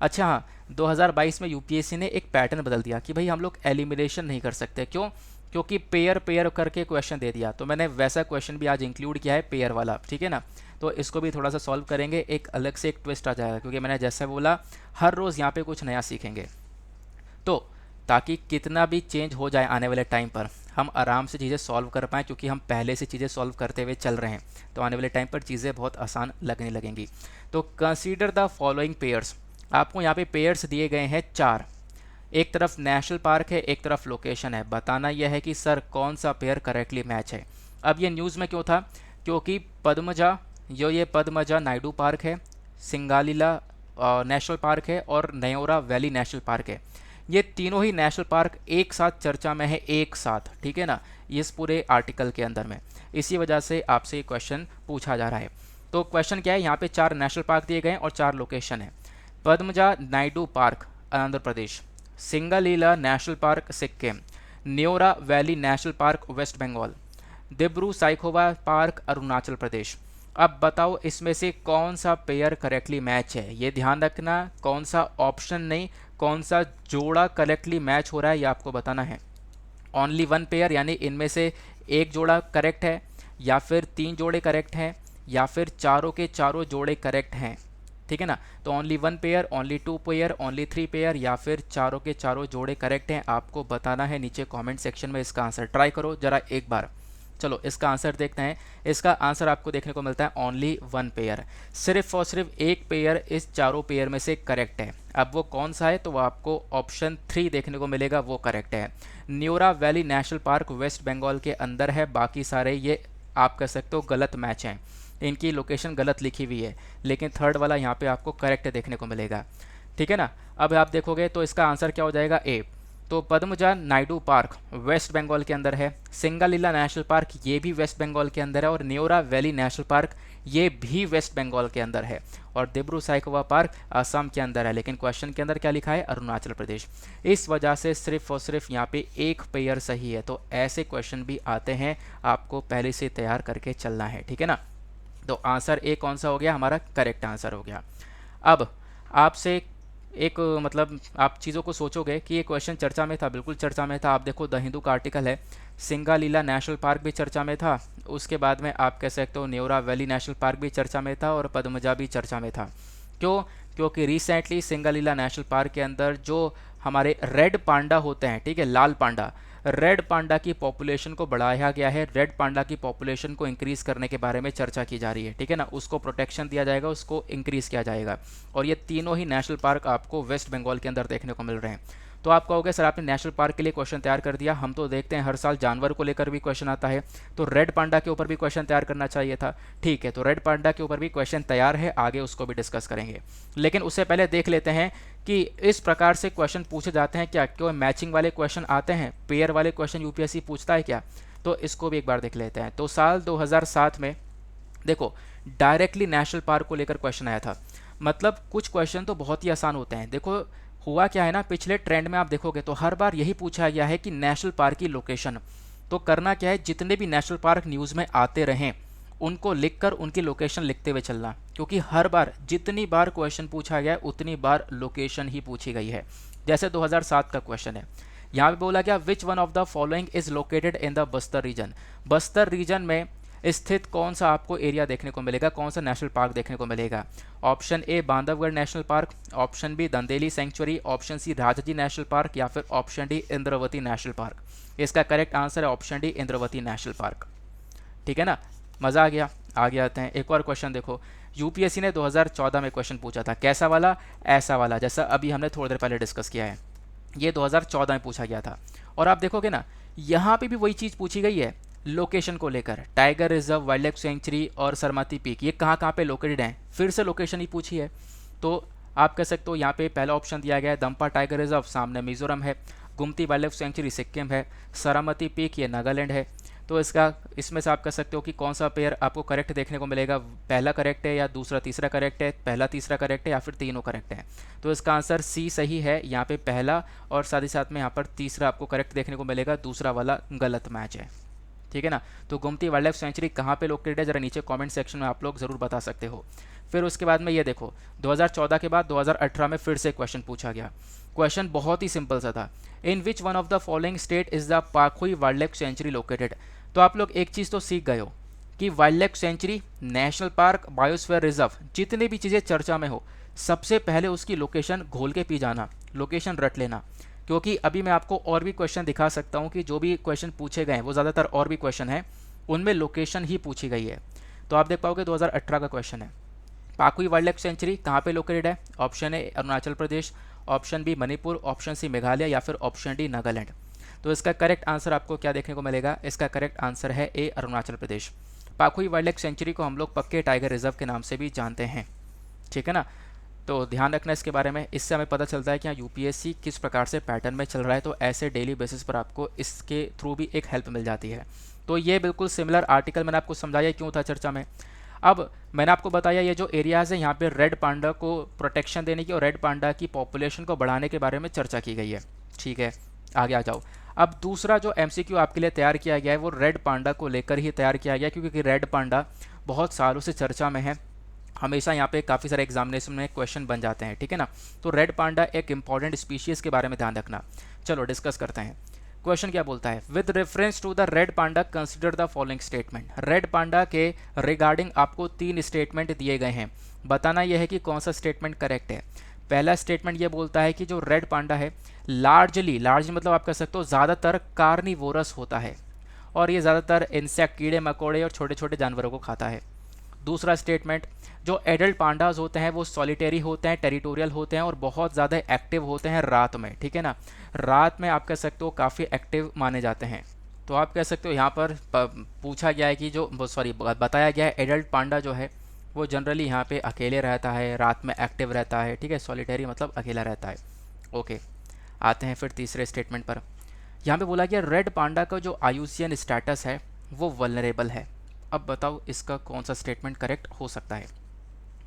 अच्छा हाँ, 2022 में यूपीएससी ने एक पैटर्न बदल दिया कि भाई हम लोग एलिमिनेशन नहीं कर सकते। क्यों? क्योंकि पेयर पेयर करके क्वेश्चन दे दिया। तो मैंने वैसा क्वेश्चन भी आज इंक्लूड किया है, पेयर वाला, ठीक है ना। तो इसको भी थोड़ा सा सॉल्व करेंगे, एक अलग से एक ट्विस्ट आ जाएगा, क्योंकि मैंने जैसा बोला हर रोज़ यहाँ पे कुछ नया सीखेंगे। तो ताकि कितना भी चेंज हो जाए आने वाले टाइम पर हम आराम से चीज़ें सॉल्व कर पाएँ, क्योंकि हम पहले से चीज़ें सॉल्व करते हुए चल रहे हैं, तो आने वाले टाइम पर चीज़ें बहुत आसान लगने लगेंगी। तो कंसीडर द फॉलोइंग पेयर्स, आपको यहाँ पे पेयर्स दिए गए हैं 4। एक तरफ नेशनल पार्क है, एक तरफ लोकेशन है। बताना यह है कि सर कौन सा पेयर करेक्टली मैच है। अब ये न्यूज़ में क्यों था, क्योंकि पद्मजा, जो ये पद्मजा नायडू पार्क है, सिंगालीला नेशनल पार्क है और नयोरा वैली नेशनल पार्क है, ये तीनों ही नेशनल पार्क एक साथ चर्चा में है, एक साथ, ठीक है ना, इस पूरे आर्टिकल के अंदर में। इसी वजह से आपसे क्वेश्चन पूछा जा रहा है। तो क्वेश्चन क्या है, यहाँ पे 4 नेशनल पार्क दिए गए हैं और 4 लोकेशन है। Padmaja Naidu park Andhra Pradesh, Singalila national park Sikkim, Neora valley national park waste Bengal, Dibru Saikhowa park Arunachal Pradesh. अब बताओ इसमें से कौन सा पेयर करेक्टली मैच है। ये ध्यान रखना, कौन सा ऑप्शन नहीं, कौन सा जोड़ा करेक्टली मैच हो रहा है, ये आपको बताना है। ओनली वन पेयर, यानी इनमें से एक जोड़ा करेक्ट है, या फिर 3 जोड़े करेक्ट हैं, या फिर चारों के चारों जोड़े करेक्ट हैं, ठीक है ना। तो only one pair, only 2 pair, only 3 pair, या फिर चारों के चारों जोड़े करेक्ट हैं, आपको बताना है। नीचे कमेंट सेक्शन में इसका आंसर ट्राई करो जरा एक बार। चलो इसका आंसर देखते हैं। इसका आंसर आपको देखने को मिलता है ओनली वन पेयर, सिर्फ और सिर्फ एक पेयर इस चारों पेयर में से करेक्ट है। अब वो कौन सा है, तो वो आपको ऑप्शन 3 देखने को मिलेगा, वो करेक्ट है। Neora valley national park waste Bengal के अंदर है, बाकी सारे ये आप कह सकते हो गलत मैच हैं, इनकी लोकेशन गलत लिखी हुई है, लेकिन थर्ड वाला यहाँ पे आपको करेक्ट देखने को मिलेगा, ठीक है ना। अब आप देखोगे तो इसका आंसर क्या हो जाएगा, ए। तो पद्मजा नायडू पार्क वेस्ट बंगाल के अंदर है, सिंगालीला नेशनल पार्क ये भी वेस्ट बंगाल के अंदर है, और न्योरा वैली नेशनल पार्क ये भी वेस्ट बंगाल के अंदर है, और दिब्रू साइखोवा पार्क असम के अंदर है। लेकिन क्वेश्चन के अंदर क्या लिखा है, अरुणाचल प्रदेश। इस वजह से सिर्फ और सिर्फ यहाँ पे एक पेयर सही है। तो ऐसे क्वेश्चन भी आते हैं, आपको पहले से तैयार करके चलना है, ठीक है ना। तो आंसर ए कौन सा हो गया, हमारा करेक्ट आंसर हो गया। अब आपसे एक मतलब आप चीज़ों को सोचोगे कि ये क्वेश्चन चर्चा में था, बिल्कुल चर्चा में था। आप देखो द हिंदू का आर्टिकल है, सिंगालीला नेशनल पार्क भी चर्चा में था, उसके बाद में आप कह सकते हो न्योरा वैली नेशनल पार्क भी चर्चा में था, और पद्मजा भी चर्चा में था। क्यों, क्योंकि रिसेंटली सिंगालीला नेशनल पार्क के अंदर जो हमारे रेड पांडा होते हैं, ठीक है, लाल पांडा, रेड पांडा की पॉपुलेशन को बढ़ाया गया है। रेड पांडा की पॉपुलेशन को इंक्रीज़ करने के बारे में चर्चा की जा रही है, ठीक है ना। उसको प्रोटेक्शन दिया जाएगा, उसको इंक्रीज़ किया जाएगा, और ये तीनों ही नेशनल पार्क आपको वेस्ट बंगाल के अंदर देखने को मिल रहे हैं। तो आप कहोगे सर आपने नेशनल पार्क के लिए क्वेश्चन तैयार कर दिया, हम तो देखते हैं हर साल जानवर को लेकर भी क्वेश्चन आता है, तो रेड पांडा के ऊपर भी क्वेश्चन तैयार करना चाहिए था। ठीक है, तो रेड पांडा के ऊपर भी क्वेश्चन तैयार है, आगे उसको भी डिस्कस करेंगे। लेकिन उससे पहले देख लेते हैं कि इस प्रकार से क्वेश्चन पूछे जाते हैं क्या, क्यों मैचिंग वाले क्वेश्चन आते हैं, पेयर वाले क्वेश्चन यूपीएससी पूछता है क्या, तो इसको भी एक बार देख लेते हैं। तो साल 2007 में देखो डायरेक्टली नेशनल पार्क को लेकर क्वेश्चन आया था। मतलब कुछ क्वेश्चन तो बहुत ही आसान होते हैं। देखो हुआ क्या है ना, पिछले ट्रेंड में आप देखोगे तो हर बार यही पूछा गया है कि नेशनल पार्क की लोकेशन। तो करना क्या है, जितने भी नेशनल पार्क न्यूज़ में आते रहें उनको लिखकर उनकी लोकेशन लिखते हुए चलना, क्योंकि हर बार जितनी बार क्वेश्चन पूछा गया उतनी बार लोकेशन ही पूछी गई है। जैसे 2007 का क्वेश्चन है, यहाँ पे बोला गया which one of the following is located in the Bastar region. Bastar region में स्थित कौन सा आपको एरिया देखने को मिलेगा, कौन सा नेशनल पार्क देखने को मिलेगा। Option A Bandhavgarh National Park, option B Dandeli sanctuary, option C Rajaji National Park, या फिर option D Indravati National Park. इसका करेक्ट आंसर है option D Indravati National Park, ठीक है ना। मज़ा आ गया। आगे आते हैं, एक और क्वेश्चन देखो, यूपीएससी ने 2014 में क्वेश्चन पूछा था, कैसा वाला, ऐसा वाला, जैसा अभी हमने थोड़ी देर पहले डिस्कस किया है। ये 2014 में पूछा गया था, और आप देखोगे ना यहाँ पे भी वही चीज़ पूछी गई है लोकेशन को लेकर। Tiger reserve, wild life century और सरमती पीक ये कहाँ पे लोकेटेड हैं, फिर से लोकेशन ही पूछी है। तो आप कह सकते हो यहाँ पे पहला ऑप्शन दिया गया है दम्पा टाइगर रिजर्व, सामने मिजोरम है, गुमती वाइल्ड लाइफ सेंचुरी सिक्किम है, सरमती पीक ये नागालैंड है। तो इसमें से आप कह सकते हो कि कौन सा पेयर आपको करेक्ट देखने को मिलेगा, पहला करेक्ट है या दूसरा तीसरा करेक्ट है, पहला तीसरा करेक्ट है या फिर तीनों करेक्ट है। तो इसका आंसर सी सही है, यहाँ पे पहला और साथ ही साथ में यहाँ पर तीसरा आपको करेक्ट देखने को मिलेगा, दूसरा वाला गलत मैच है, ठीक है ना। तो गुमती वाइल्ड लाइफ सेंचुरी कहाँ पे लोकेटेड है, जरा नीचे कमेंट सेक्शन में आप लोग ज़रूर बता सकते हो। फिर उसके बाद में ये देखो 2014 के बाद 2018 में फिर से क्वेश्चन पूछा गया। क्वेश्चन बहुत ही सिंपल सा था, in which one of the following state is the Pakhui wild life sanctuary located. तो आप लोग एक चीज़ तो सीख गए हो कि wild life century, national park, biosphere reserve, जितनी भी चीज़ें चर्चा में हो सबसे पहले उसकी लोकेशन घोल के पी जाना, लोकेशन रट लेना। क्योंकि अभी मैं आपको और भी क्वेश्चन दिखा सकता हूँ कि जो भी क्वेश्चन पूछे गए हैं वो ज़्यादातर और भी क्वेश्चन हैं उनमें लोकेशन ही पूछी गई है। तो आप देख पाओगे 2018 का क्वेश्चन है, पाखुई वाइल्ड लाइफ सेंचुरी कहाँ पे लोकेटेड है, option A Arunachal Pradesh, option B Manipur, option C Meghalaya या फिर ऑप्शन डी नागालैंड। तो इसका करेक्ट आंसर आपको क्या देखने को मिलेगा? इसका करेक्ट आंसर है ए अरुणाचल प्रदेश। पाखुई वाइल्ड लाइफ सेंचुरी को हम लोग पक्के टाइगर रिजर्व के नाम से भी जानते हैं, ठीक है ना। तो ध्यान रखना इसके बारे में, इससे हमें पता चलता है कि यहाँ यूपीएससी किस प्रकार से पैटर्न में चल रहा है। तो ऐसे डेली बेसिस पर आपको इसके थ्रू भी एक हेल्प मिल जाती है। तो ये बिल्कुल सिमिलर आर्टिकल मैंने आपको समझाया क्यों था चर्चा में। अब मैंने आपको बताया ये जो एरियाज़ है यहाँ पे रेड पांडा को प्रोटेक्शन देने की और रेड पांडा की पॉपुलेशन को बढ़ाने के बारे में चर्चा की गई है, ठीक है। आगे आ जाओ। अब दूसरा जो एमसीक्यू आपके लिए तैयार किया गया है वो रेड पांडा को लेकर ही तैयार किया गया, क्योंकि रेड पांडा बहुत सालों से चर्चा में है, हमेशा यहाँ पे काफ़ी सारे एग्जामिनेशन में क्वेश्चन बन जाते हैं, ठीक है ना। तो रेड पांडा एक इंपॉर्टेंट स्पीशीज़ के बारे में ध्यान रखना। चलो डिस्कस करते हैं। क्वेश्चन क्या बोलता है? With reference to the red panda consider the following statement. Red panda के रिगार्डिंग आपको 3 स्टेटमेंट दिए गए हैं, बताना यह है कि कौन सा स्टेटमेंट करेक्ट है। पहला स्टेटमेंट ये बोलता है कि जो रेड पांडा है लार्जली मतलब आप कह सकते हो ज़्यादातर कार्निवोरस होता है और ये ज़्यादातर इंसेक्ट, कीड़े मकोड़े और छोटे छोटे जानवरों को खाता है। दूसरा स्टेटमेंट, जो एडल्ट पांडाज होते हैं वो सॉलिटेरी होते हैं, टेरिटोरियल होते हैं और बहुत ज़्यादा एक्टिव होते हैं रात में, ठीक है ना। रात में आप कह सकते हो काफ़ी एक्टिव माने जाते हैं। तो आप कह सकते हो यहाँ पर पूछा गया है कि जो बताया गया है एडल्ट पांडा जो है वो जनरली यहाँ पे अकेले रहता है, रात में एक्टिव रहता है, ठीक है। सॉलिटेरी मतलब अकेला रहता है। ओके, आते हैं फिर तीसरे स्टेटमेंट पर। यहाँ पे बोला गया रेड पांडा का जो आयुसियन स्टेटस है वो वल्नरेबल है। अब बताओ इसका कौन सा स्टेटमेंट करेक्ट हो सकता है?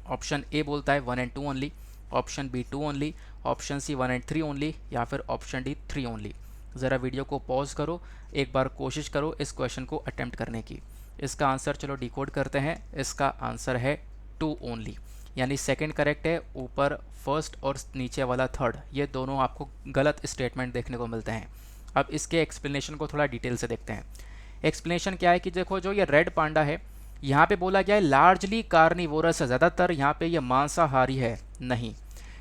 ऑप्शन ए बोलता है 1 and 2 only, option B 2 only, option C 1 and 3 only या फिर ऑप्शन डी 3 ओनली। ज़रा वीडियो को पॉज करो, एक बार कोशिश करो इस क्वेश्चन को अटेम्प्ट करने की। इसका आंसर चलो डिकोड करते हैं। इसका आंसर है 2 ओनली, यानी सेकंड करेक्ट है, ऊपर फर्स्ट और नीचे वाला थर्ड, ये दोनों आपको गलत स्टेटमेंट देखने को मिलते हैं। अब इसके एक्सप्लेनेशन को थोड़ा डिटेल से देखते हैं। एक्सप्लेनेशन क्या है कि देखो जो ये रेड पांडा है यहाँ पे बोला गया है लार्जली कार्निवोरस है, ज़्यादातर यहाँ पे ये मांसाहारी है नहीं,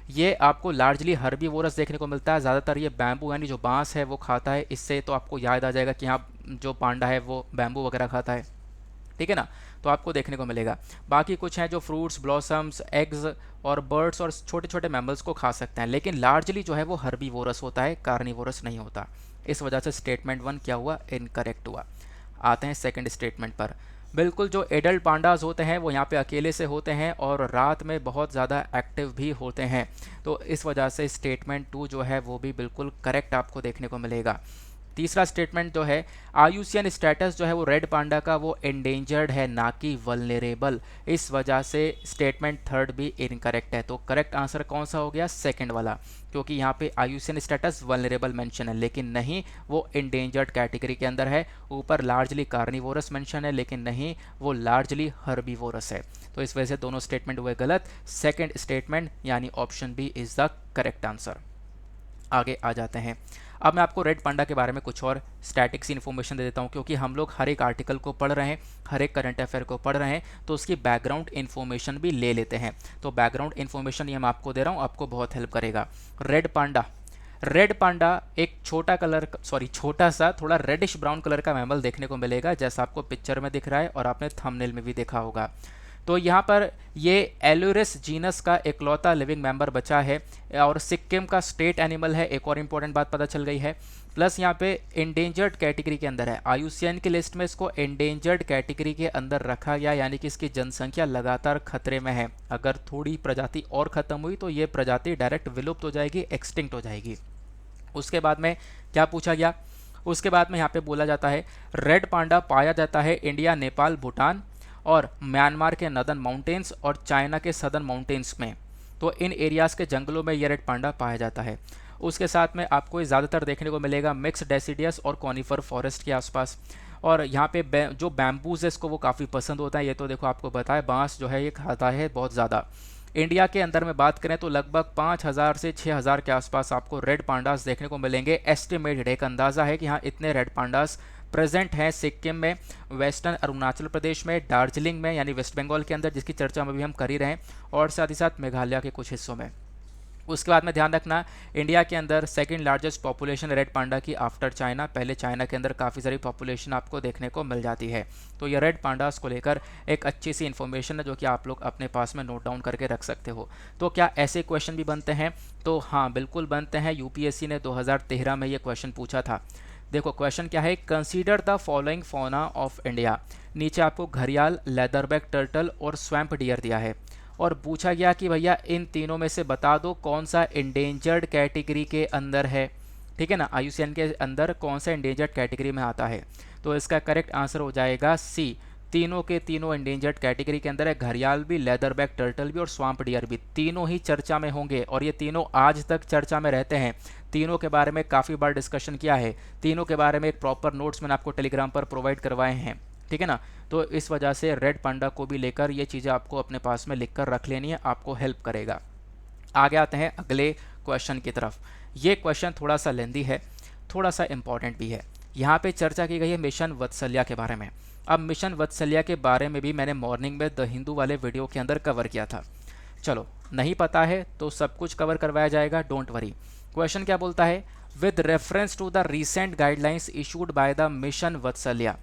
ये आपको लार्जली हर्बीवोरस देखने को मिलता है। ज़्यादातर ये बैम्बू यानी जो बांस है वो खाता है। इससे तो आपको याद आ जाएगा कि यहाँ जो पांडा है वो बैम्बू वगैरह खाता है, ठीक है ना। तो आपको देखने को मिलेगा। बाकी कुछ हैं जो फ्रूट्स, ब्लॉसम्स, एग्स और बर्ड्स और छोटे छोटे मैमल्स को खा सकते हैं, लेकिन लार्जली जो है वो हर्बीवोरस होता है, कार्निवोरस नहीं होता। इस वजह से स्टेटमेंट 1 क्या हुआ? इनकरेक्ट हुआ। आते हैं सेकंड स्टेटमेंट पर। बिल्कुल जो एडल्ट पांडाज होते हैं वो यहाँ पे अकेले से होते हैं और रात में बहुत ज़्यादा एक्टिव भी होते हैं। तो इस वजह से स्टेटमेंट 2 जो है वो भी बिल्कुल करेक्ट आपको देखने को मिलेगा। तीसरा स्टेटमेंट जो है आयुसियन स्टेटस जो है वो रेड पांडा का वो एंडेंजर्ड है ना कि वल्नरेबल, इस वजह से स्टेटमेंट थर्ड भी इनकरेक्ट है। तो करेक्ट आंसर कौन सा हो गया? सेकंड वाला, क्योंकि यहाँ पे आयुसियन स्टेटस वल्नरेबल मेंशन है लेकिन नहीं वो एंडेंजर्ड कैटेगरी के अंदर है। ऊपर लार्जली कार्निवोरस मेंशन है लेकिन नहीं वो लार्जली हर्बीवोरस है। तो इस वजह से दोनों स्टेटमेंट हुए गलत। सेकेंड स्टेटमेंट यानी option B is the correct answer. आगे आ जाते हैं। अब मैं आपको रेड पांडा के बारे में कुछ और स्टैटिक्स इन्फॉर्मेशन दे देता हूं, क्योंकि हम लोग हर एक आर्टिकल को पढ़ रहे हैं, हर एक करंट अफेयर को पढ़ रहे हैं, तो उसकी बैकग्राउंड इन्फॉर्मेशन भी ले लेते हैं। तो बैकग्राउंड इन्फॉर्मेशन ये मैं आपको दे रहा हूं, आपको बहुत हेल्प करेगा। रेड पांडा एक छोटा सा थोड़ा रेडिश ब्राउन कलर का मैमल देखने को मिलेगा, जैसा आपको पिक्चर में दिख रहा है और आपने थंबनेल में भी देखा होगा। तो यहाँ पर ये एलुरिस जीनस का इकलौता लिविंग मेंबर बचा है और सिक्किम का स्टेट एनिमल है, एक और इम्पोर्टेंट बात पता चल गई है। प्लस यहाँ पे एंडेंजर्ड कैटेगरी के अंदर है, आयुसियन की लिस्ट में इसको एंडेंजर्ड कैटेगरी के अंदर रखा गया, यानी कि इसकी जनसंख्या लगातार खतरे में है। अगर थोड़ी प्रजाति और ख़त्म हुई तो ये प्रजाति डायरेक्ट विलुप्त हो जाएगी, एक्सटिंक्ट हो जाएगी। उसके बाद में क्या पूछा गया? उसके बाद में यहाँ पे बोला जाता है रेड पांडा पाया जाता है इंडिया, नेपाल, भूटान और म्यांमार के नदर्न माउंटेन्स और चाइना के सदर्न माउंटेन्स में। तो इन एरियाज़ के जंगलों में ये रेड पांडा पाया जाता है। उसके साथ में आपको ज़्यादातर देखने को मिलेगा मिक्स डेसिडियस और कॉनिफर फॉरेस्ट के आसपास। और यहाँ पे जो बैम्बूज है इसको वो काफ़ी पसंद होता है। ये तो देखो आपको बताया बांस जो है ये खाता है बहुत ज़्यादा। इंडिया के अंदर में बात करें तो लगभग 5000 से 6000 के आसपास आपको रेड पांडास देखने को मिलेंगे। एस्टिमेटेड एक अंदाज़ा है कि हाँ इतने रेड पांडास प्रेजेंट हैं सिक्किम में, वेस्टर्न अरुणाचल प्रदेश में, दार्जिलिंग में यानी वेस्ट बंगाल के अंदर जिसकी चर्चा में भी हम कर ही रहे हैं, और साथ ही साथ मेघालय के कुछ हिस्सों में। उसके बाद में ध्यान रखना, इंडिया के अंदर second largest population red panda की आफ्टर चाइना। पहले चाइना के अंदर काफ़ी सारी पॉपुलेशन आपको देखने को मिल जाती है। तो ये रेड पांडास को लेकर एक अच्छी सी इन्फॉर्मेशन है जो कि आप लोग अपने पास में नोट डाउन करके रख सकते हो। तो क्या ऐसे क्वेश्चन भी बनते हैं? तो हाँ, बिल्कुल बनते हैं। यूपीएससी ने 2013 में ये क्वेश्चन पूछा था। देखो क्वेश्चन क्या है, consider the following fauna of India. नीचे आपको घड़ियाल, लेदरबैक टर्टल और स्वैम्प डियर दिया है और पूछा गया कि भैया इन तीनों में से बता दो कौन सा इंडेंजर्ड कैटेगरी के अंदर है। ठीक है ना, आईयूसीएन के अंदर कौन सा इंडेंजर्ड कैटेगरी में आता है। तो इसका करेक्ट आंसर हो जाएगा सी, तीनों के तीनों इंडेंजर्ड कैटेगरी के अंदर है। घड़ियाल भी, लेदरबैक टर्टल भी और स्वाम्प डियर भी, तीनों ही चर्चा में होंगे और ये तीनों आज तक चर्चा में रहते हैं। तीनों के बारे में काफ़ी बार डिस्कशन किया है, तीनों के बारे में एक प्रॉपर नोट्स मैंने आपको टेलीग्राम पर प्रोवाइड करवाए हैं। ठीक है ना, तो इस वजह से रेड पांडा को भी लेकर ये चीज़ें आपको अपने पास में लिख कर रख लेनी है, आपको हेल्प करेगा। आगे आते हैं अगले क्वेश्चन की तरफ। ये क्वेश्चन थोड़ा सा लेंदी है, थोड़ा सा इंपॉर्टेंट भी है। यहाँ पे चर्चा की गई है मिशन वत्सल्य के बारे में। अब मिशन वत्सल्य के बारे में भी मैंने मॉर्निंग में द हिंदू वाले वीडियो के अंदर कवर किया था। चलो, नहीं पता है तो सब कुछ कवर करवाया जाएगा, डोंट वरी। क्वेश्चन क्या बोलता है, with reference to the recent guidelines issued by the mission Vatsalya.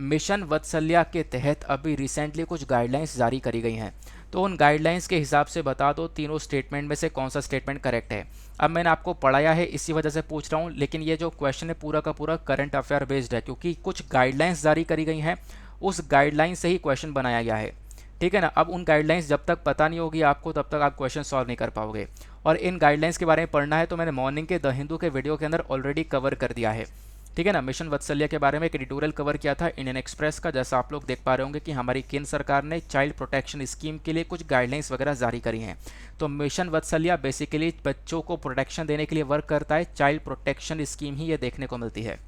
Mission Vatsalya के तहत अभी रिसेंटली कुछ गाइडलाइंस जारी करी गई हैं, तो उन गाइडलाइंस के हिसाब से बता दो तीनों स्टेटमेंट में से कौन सा स्टेटमेंट करेक्ट है। अब मैंने आपको पढ़ाया है इसी वजह से पूछ रहा हूँ, लेकिन ये जो क्वेश्चन है पूरा का पूरा करंट अफेयर बेस्ड है, क्योंकि कुछ गाइडलाइंस जारी करी गई हैं, उस गाइडलाइन से ही क्वेश्चन बनाया गया है। ठीक है ना, अब उन गाइडलाइंस जब तक पता नहीं होगी आपको तब तक आप क्वेश्चन सॉल्व नहीं कर पाओगे। और इन गाइडलाइंस के बारे में पढ़ना है तो मैंने मॉर्निंग के द हिंदू के वीडियो के अंदर ऑलरेडी कवर कर दिया है। ठीक है ना, मिशन वत्सल्य के बारे में एक एडिटोरियल कवर किया था इंडियन एक्सप्रेस का, जैसा आप लोग देख पा रहे होंगे कि हमारी केंद्र सरकार ने चाइल्ड प्रोटेक्शन स्कीम के लिए कुछ गाइडलाइंस वगैरह जारी करी हैं। तो मिशन वत्सल्य बेसिकली बच्चों को प्रोटेक्शन देने के लिए वर्क करता है, चाइल्ड प्रोटेक्शन स्कीम ही ये देखने को मिलती है।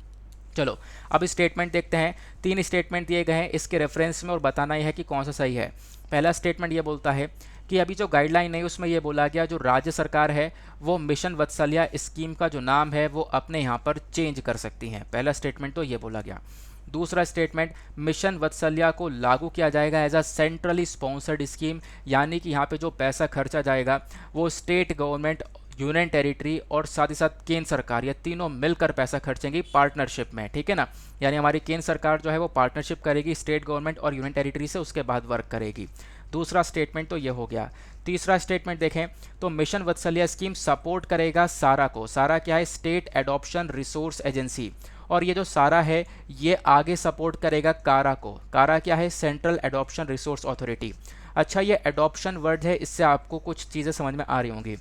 चलो अब स्टेटमेंट देखते हैं। 3 स्टेटमेंट दिए गए हैं इसके रेफरेंस में और बताना यह है कि कौन सा सही है। पहला स्टेटमेंट ये बोलता है कि अभी जो गाइडलाइन है उसमें ये बोला गया जो राज्य सरकार है वो मिशन वत्सल्य स्कीम का जो नाम है वो अपने यहाँ पर चेंज कर सकती हैं। पहला स्टेटमेंट तो ये बोला गया। दूसरा स्टेटमेंट, मिशन वत्सल्य को लागू किया जाएगा as a centrally sponsored scheme, यानी कि यहाँ पे जो पैसा खर्चा जाएगा वो स्टेट गवर्नमेंट, यूनियन टेरिटरी और साथ ही साथ केंद्र सरकार, ये तीनों मिलकर पैसा खर्चेंगी पार्टनरशिप में। ठीक है ना, यानी हमारी केंद्र सरकार जो है वो पार्टनरशिप करेगी स्टेट गवर्नमेंट और यूनियन टेरिटरी से, उसके बाद वर्क करेगी। दूसरा स्टेटमेंट तो ये हो गया। तीसरा स्टेटमेंट देखें तो मिशन वत्सल्य स्कीम सपोर्ट करेगा सारा को। सारा क्या है, स्टेट एडॉप्शन रिसोर्स एजेंसी, और ये जो सारा है ये आगे सपोर्ट करेगा कारा को। कारा क्या है, सेंट्रल एडॉप्शन रिसोर्स अथॉरिटी। अच्छा, ये एडॉप्शन वर्ड है, इससे आपको कुछ चीज़ें समझ में आ रही होंगी।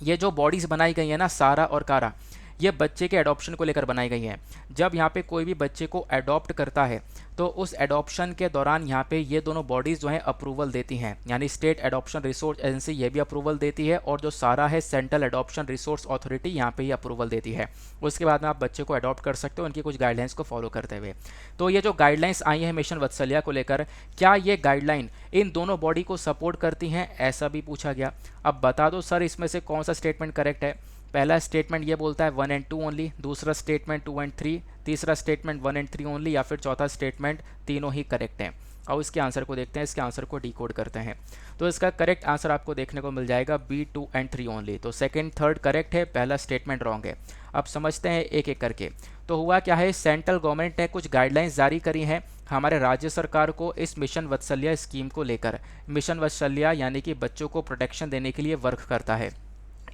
ये जो बॉडीज़ बनाई गई है ना, सारा और कारा, ये बच्चे के एडॉप्शन को लेकर बनाई गई हैं। जब यहाँ पे कोई भी बच्चे को एडॉप्ट करता है तो उस एडॉप्शन के दौरान यहाँ पे ये दोनों बॉडीज़ जो हैं अप्रूवल देती हैं, यानी स्टेट एडॉप्शन रिसोर्स एजेंसी ये भी अप्रूवल देती है और जो सारा है सेंट्रल एडॉप्शन रिसोर्स अथॉरिटी यहाँ पे ही अप्रूवल देती है। उसके बाद में आप बच्चे को एडॉप्ट कर सकते हो उनकी कुछ गाइडलाइंस को फॉलो करते हुए। तो ये जो गाइडलाइंस आई हैं मिशन वत्सल्य को लेकर, क्या ये गाइडलाइन इन दोनों बॉडी को सपोर्ट करती हैं, ऐसा भी पूछा गया। अब बता दो सर इसमें से कौन सा स्टेटमेंट करेक्ट है। पहला स्टेटमेंट ये बोलता है 1 and 2 ओनली, दूसरा स्टेटमेंट 2 and 3, तीसरा स्टेटमेंट 1 and 3 ओनली, या फिर चौथा स्टेटमेंट तीनों ही करेक्ट हैं। और इसके आंसर को देखते हैं, इसके आंसर को डिकोड करते हैं। तो इसका करेक्ट आंसर आपको देखने को मिल जाएगा B 2 and 3 ओनली। तो सेकंड थर्ड करेक्ट है, पहला स्टेटमेंट रॉन्ग है। अब समझते हैं एक एक करके। तो हुआ क्या है, सेंट्रल गवर्नमेंट ने कुछ गाइडलाइंस जारी करी हैं हमारे राज्य सरकार को इस मिशन वत्सल्य स्कीम को लेकर। मिशन वत्सल्य यानी कि बच्चों को प्रोटेक्शन देने के लिए वर्क करता है।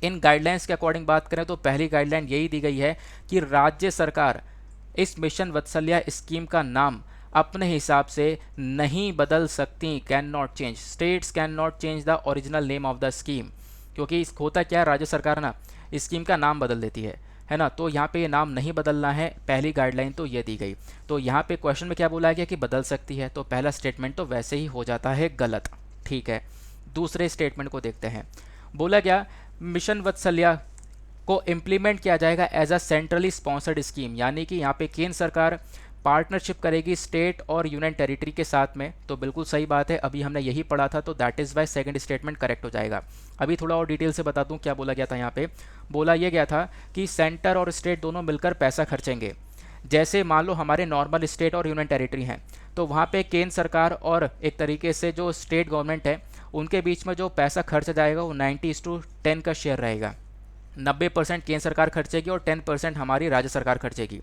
इन गाइडलाइंस के अकॉर्डिंग बात करें तो पहली गाइडलाइन यही दी गई है कि राज्य सरकार इस मिशन वत्सल्य स्कीम का नाम अपने हिसाब से नहीं बदल सकती, can not change, states can not change the original name of the scheme. क्योंकि होता क्या है, राज्य सरकार ना स्कीम का नाम बदल देती है ना, तो यहाँ पे ये नाम नहीं बदलना है, पहली गाइडलाइन तो ये दी गई। तो यहाँ पे क्वेश्चन में क्या बोला गया कि बदल सकती है, तो पहला स्टेटमेंट तो वैसे ही हो जाता है गलत। ठीक है, दूसरे स्टेटमेंट को देखते हैं। बोला गया मिशन वत्सल्य को इम्प्लीमेंट किया जाएगा as a centrally sponsored scheme, यानी कि यहाँ पे केंद्र सरकार पार्टनरशिप करेगी स्टेट और यूनियन टेरिटरी के साथ में। तो बिल्कुल सही बात है, अभी हमने यही पढ़ा था, तो that is why second statement correct हो जाएगा। अभी थोड़ा और डिटेल से बता दूं क्या बोला गया था। यहाँ पे बोला यह गया था कि सेंटर और स्टेट दोनों मिलकर पैसा खर्चेंगे। जैसे मान लो हमारे नॉर्मल स्टेट और यूनियन टेरिटरी हैं, तो वहाँ पे केंद्र सरकार और एक तरीके से जो स्टेट गवर्नमेंट है उनके बीच में जो पैसा खर्चा जाएगा वो 90:10 का शेयर रहेगा। 90% केंद्र सरकार खर्चेगी और 10% हमारी राज्य सरकार खर्चेगी।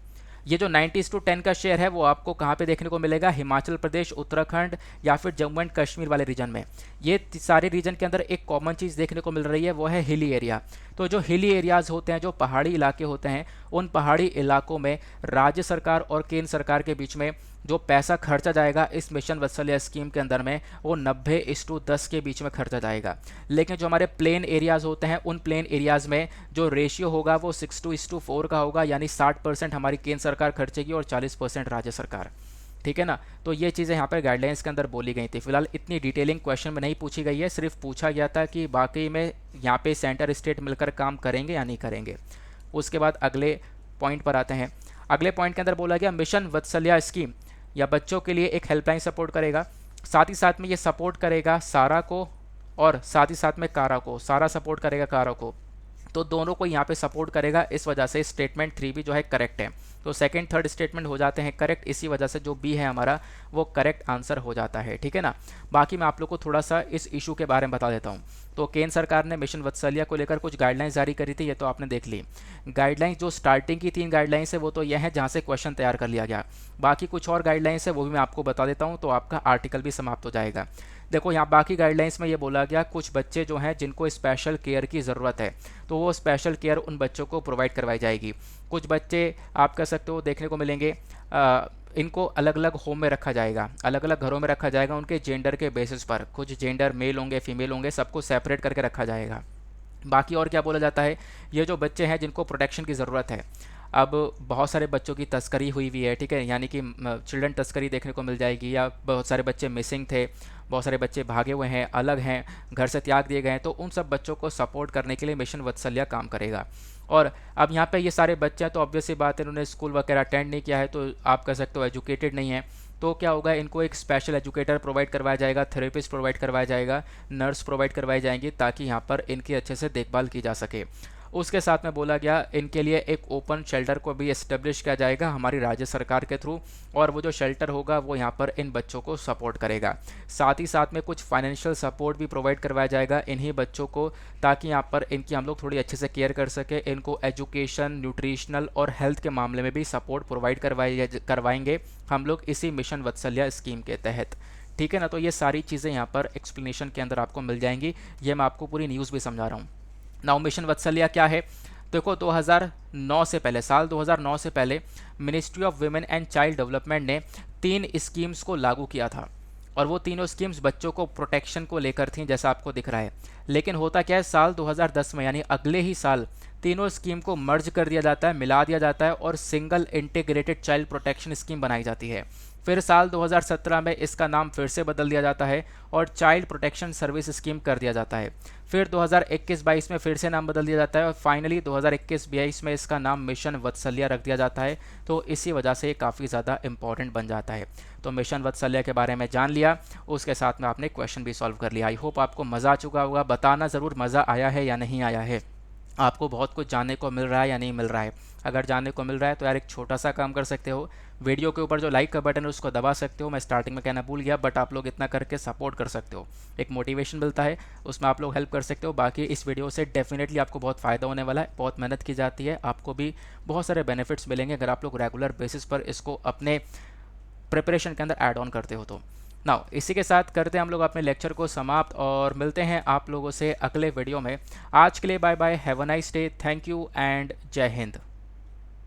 ये जो 90:10 का शेयर है वो आपको कहाँ पे देखने को मिलेगा? हिमाचल प्रदेश, उत्तराखंड या फिर जम्मू एंड कश्मीर वाले रीजन में। ये सारे रीजन के अंदर एक कॉमन चीज़ देखने को मिल रही है, वो है हिली एरिया। तो जो हिली एरियाज़ होते हैं, जो पहाड़ी इलाके होते हैं, उन पहाड़ी इलाकों में राज्य सरकार और केंद्र सरकार के बीच में जो पैसा खर्चा जाएगा इस मिशन वत्सल्य स्कीम के अंदर में, वो 90:10 के बीच में खर्चा जाएगा। लेकिन जो हमारे प्लेन एरियाज़ होते हैं, उन प्लेन एरियाज़ में जो रेशियो होगा वो 6:4 का होगा, यानी 60% हमारी केंद्र सरकार खर्चेगी और 40% राज्य सरकार। ठीक है ना। तो ये चीज़ें यहाँ पर गाइडलाइंस के अंदर बोली गई थी। फिलहाल इतनी डिटेलिंग क्वेश्चन में नहीं पूछी गई है, सिर्फ पूछा गया था कि बाकी में यहाँ पे सेंटर स्टेट मिलकर काम करेंगे या नहीं करेंगे। उसके बाद अगले पॉइंट पर आते हैं। अगले पॉइंट के अंदर बोला गया मिशन वत्सल्य स्कीम या बच्चों के लिए एक हेल्पलाइन सपोर्ट करेगा, साथ ही साथ में ये सपोर्ट करेगा सारा को और साथ ही साथ में कारा को। सारा सपोर्ट करेगा कारा को, तो दोनों को यहाँ पे सपोर्ट करेगा। इस वजह से स्टेटमेंट 3 भी जो है करेक्ट है। तो सेकंड थर्ड स्टेटमेंट हो जाते हैं करेक्ट, इसी वजह से जो बी है हमारा वो करेक्ट आंसर हो जाता है। ठीक है ना। बाकी मैं आप लोग को थोड़ा सा इस इशू के बारे में बता देता हूँ। तो केंद्र सरकार ने मिशन वत्सल्य को लेकर कुछ गाइडलाइंस जारी करी थी, ये तो आपने देख ली। गाइडलाइंस जो स्टार्टिंग की 3 गाइडलाइंस है वो तो यह है जहाँ से क्वेश्चन तैयार कर लिया गया। बाकी कुछ और गाइडलाइंस है वो भी मैं आपको बता देता हूँ, तो आपका आर्टिकल भी समाप्त हो जाएगा। देखो यहाँ बाकी गाइडलाइंस में ये बोला गया कुछ बच्चे जो हैं जिनको स्पेशल केयर की ज़रूरत है, तो वो स्पेशल केयर उन बच्चों को प्रोवाइड करवाई जाएगी। कुछ बच्चे आप कह सकते हो देखने को मिलेंगे, इनको अलग अलग होम में रखा जाएगा, अलग अलग घरों में रखा जाएगा उनके जेंडर के बेसिस पर। कुछ जेंडर मेल होंगे, फीमेल होंगे, सबको सेपरेट करके रखा जाएगा। बाकी और क्या बोला जाता है, ये जो बच्चे हैं जिनको प्रोटेक्शन की ज़रूरत है, अब बहुत सारे बच्चों की तस्करी हुई हुई है। ठीक है, यानी कि चिल्ड्रन तस्करी देखने को मिल जाएगी, या बहुत सारे बच्चे मिसिंग थे, बहुत सारे बच्चे भागे हुए हैं, अलग हैं, घर से त्याग दिए गए हैं। तो उन सब बच्चों को सपोर्ट करने के लिए मिशन वत्सल्य काम करेगा। और अब यहाँ पे ये सारे बच्चे हैं तो ऑब्वियस सी बात है इन्होंने स्कूल वगैरह अटेंड नहीं किया है, तो आप कह सकते हो एजुकेटेड नहीं है। तो क्या होगा, इनको एक स्पेशल एजुकेटर प्रोवाइड करवाया जाएगा, थेरेपिस्ट प्रोवाइड करवाया जाएगा, नर्स प्रोवाइड करवाई जाएंगी, ताकि यहाँ पर इनकी अच्छे से देखभाल की जा सके। उसके साथ में बोला गया इनके लिए एक ओपन शेल्टर को भी एस्टेब्लिश किया जाएगा हमारी राज्य सरकार के थ्रू, और वो जो शेल्टर होगा वो यहाँ पर इन बच्चों को सपोर्ट करेगा। साथ ही साथ में कुछ फाइनेंशियल सपोर्ट भी प्रोवाइड करवाया जाएगा इन्हीं बच्चों को, ताकि यहाँ पर इनकी हम लोग थोड़ी अच्छे से केयर कर सके। इनको एजुकेशन, न्यूट्रिशनल और हेल्थ के मामले में भी सपोर्ट प्रोवाइड करवाएंगे हम लोग इसी मिशन वत्सल्य स्कीम के तहत। ठीक है ना। तो ये सारी चीज़ें यहाँ पर एक्सप्लेनेशन के अंदर आपको मिल जाएंगी। ये मैं आपको पूरी न्यूज़ भी समझा रहा हूँ। नाउ मिशन वत्सल्य क्या है? देखो 2009 से पहले, साल 2009 से पहले ministry of women and child development ने 3 स्कीम्स को लागू किया था, और वो तीनों स्कीम्स बच्चों को प्रोटेक्शन को लेकर थी, जैसा आपको दिख रहा है। लेकिन होता क्या है, साल 2010 में यानी अगले ही साल तीनों स्कीम को मर्ज कर दिया जाता है, मिला दिया जाता है, और single integrated child protection scheme बनाई जाती है। फिर साल 2017 में इसका नाम फिर से बदल दिया जाता है और चाइल्ड प्रोटेक्शन सर्विस स्कीम कर दिया जाता है। फिर 2021-22 में फिर से नाम बदल दिया जाता है, और फाइनली 2021-22 में इसका नाम मिशन वत्सल्य रख दिया जाता है। तो इसी वजह से ये काफ़ी ज़्यादा इंपॉर्टेंट बन जाता है। तो मिशन वत्सल्य के बारे में जान लिया, उसके साथ में आपने क्वेश्चन भी सॉल्व कर लिया। आई होप आपको मज़ा आ चुका होगा। बताना ज़रूर मज़ा आया है या नहीं आया है, आपको बहुत कुछ जानने को मिल रहा है या नहीं मिल रहा है। अगर जानने को मिल रहा है तो यार एक छोटा सा काम कर सकते हो, वीडियो के ऊपर जो लाइक का बटन है उसको दबा सकते हो। मैं स्टार्टिंग में कहना भूल गया, बट आप लोग इतना करके सपोर्ट कर सकते हो, एक मोटिवेशन मिलता है, उसमें आप लोग हेल्प कर सकते हो। बाकी इस वीडियो से डेफिनेटली आपको बहुत फ़ायदा होने वाला है, बहुत मेहनत की जाती है, आपको भी बहुत सारे बेनिफिट्स मिलेंगे अगर आप लोग रेगुलर बेसिस पर इसको अपने प्रिपरेशन के अंदर ऐड ऑन करते हो। तो नाउ इसी के साथ करते हैं हम लोग अपने लेक्चर को समाप्त, और मिलते हैं आप लोगों से अगले वीडियो में। आज के लिए bye bye, have a nice day, thank you and जय हिंद।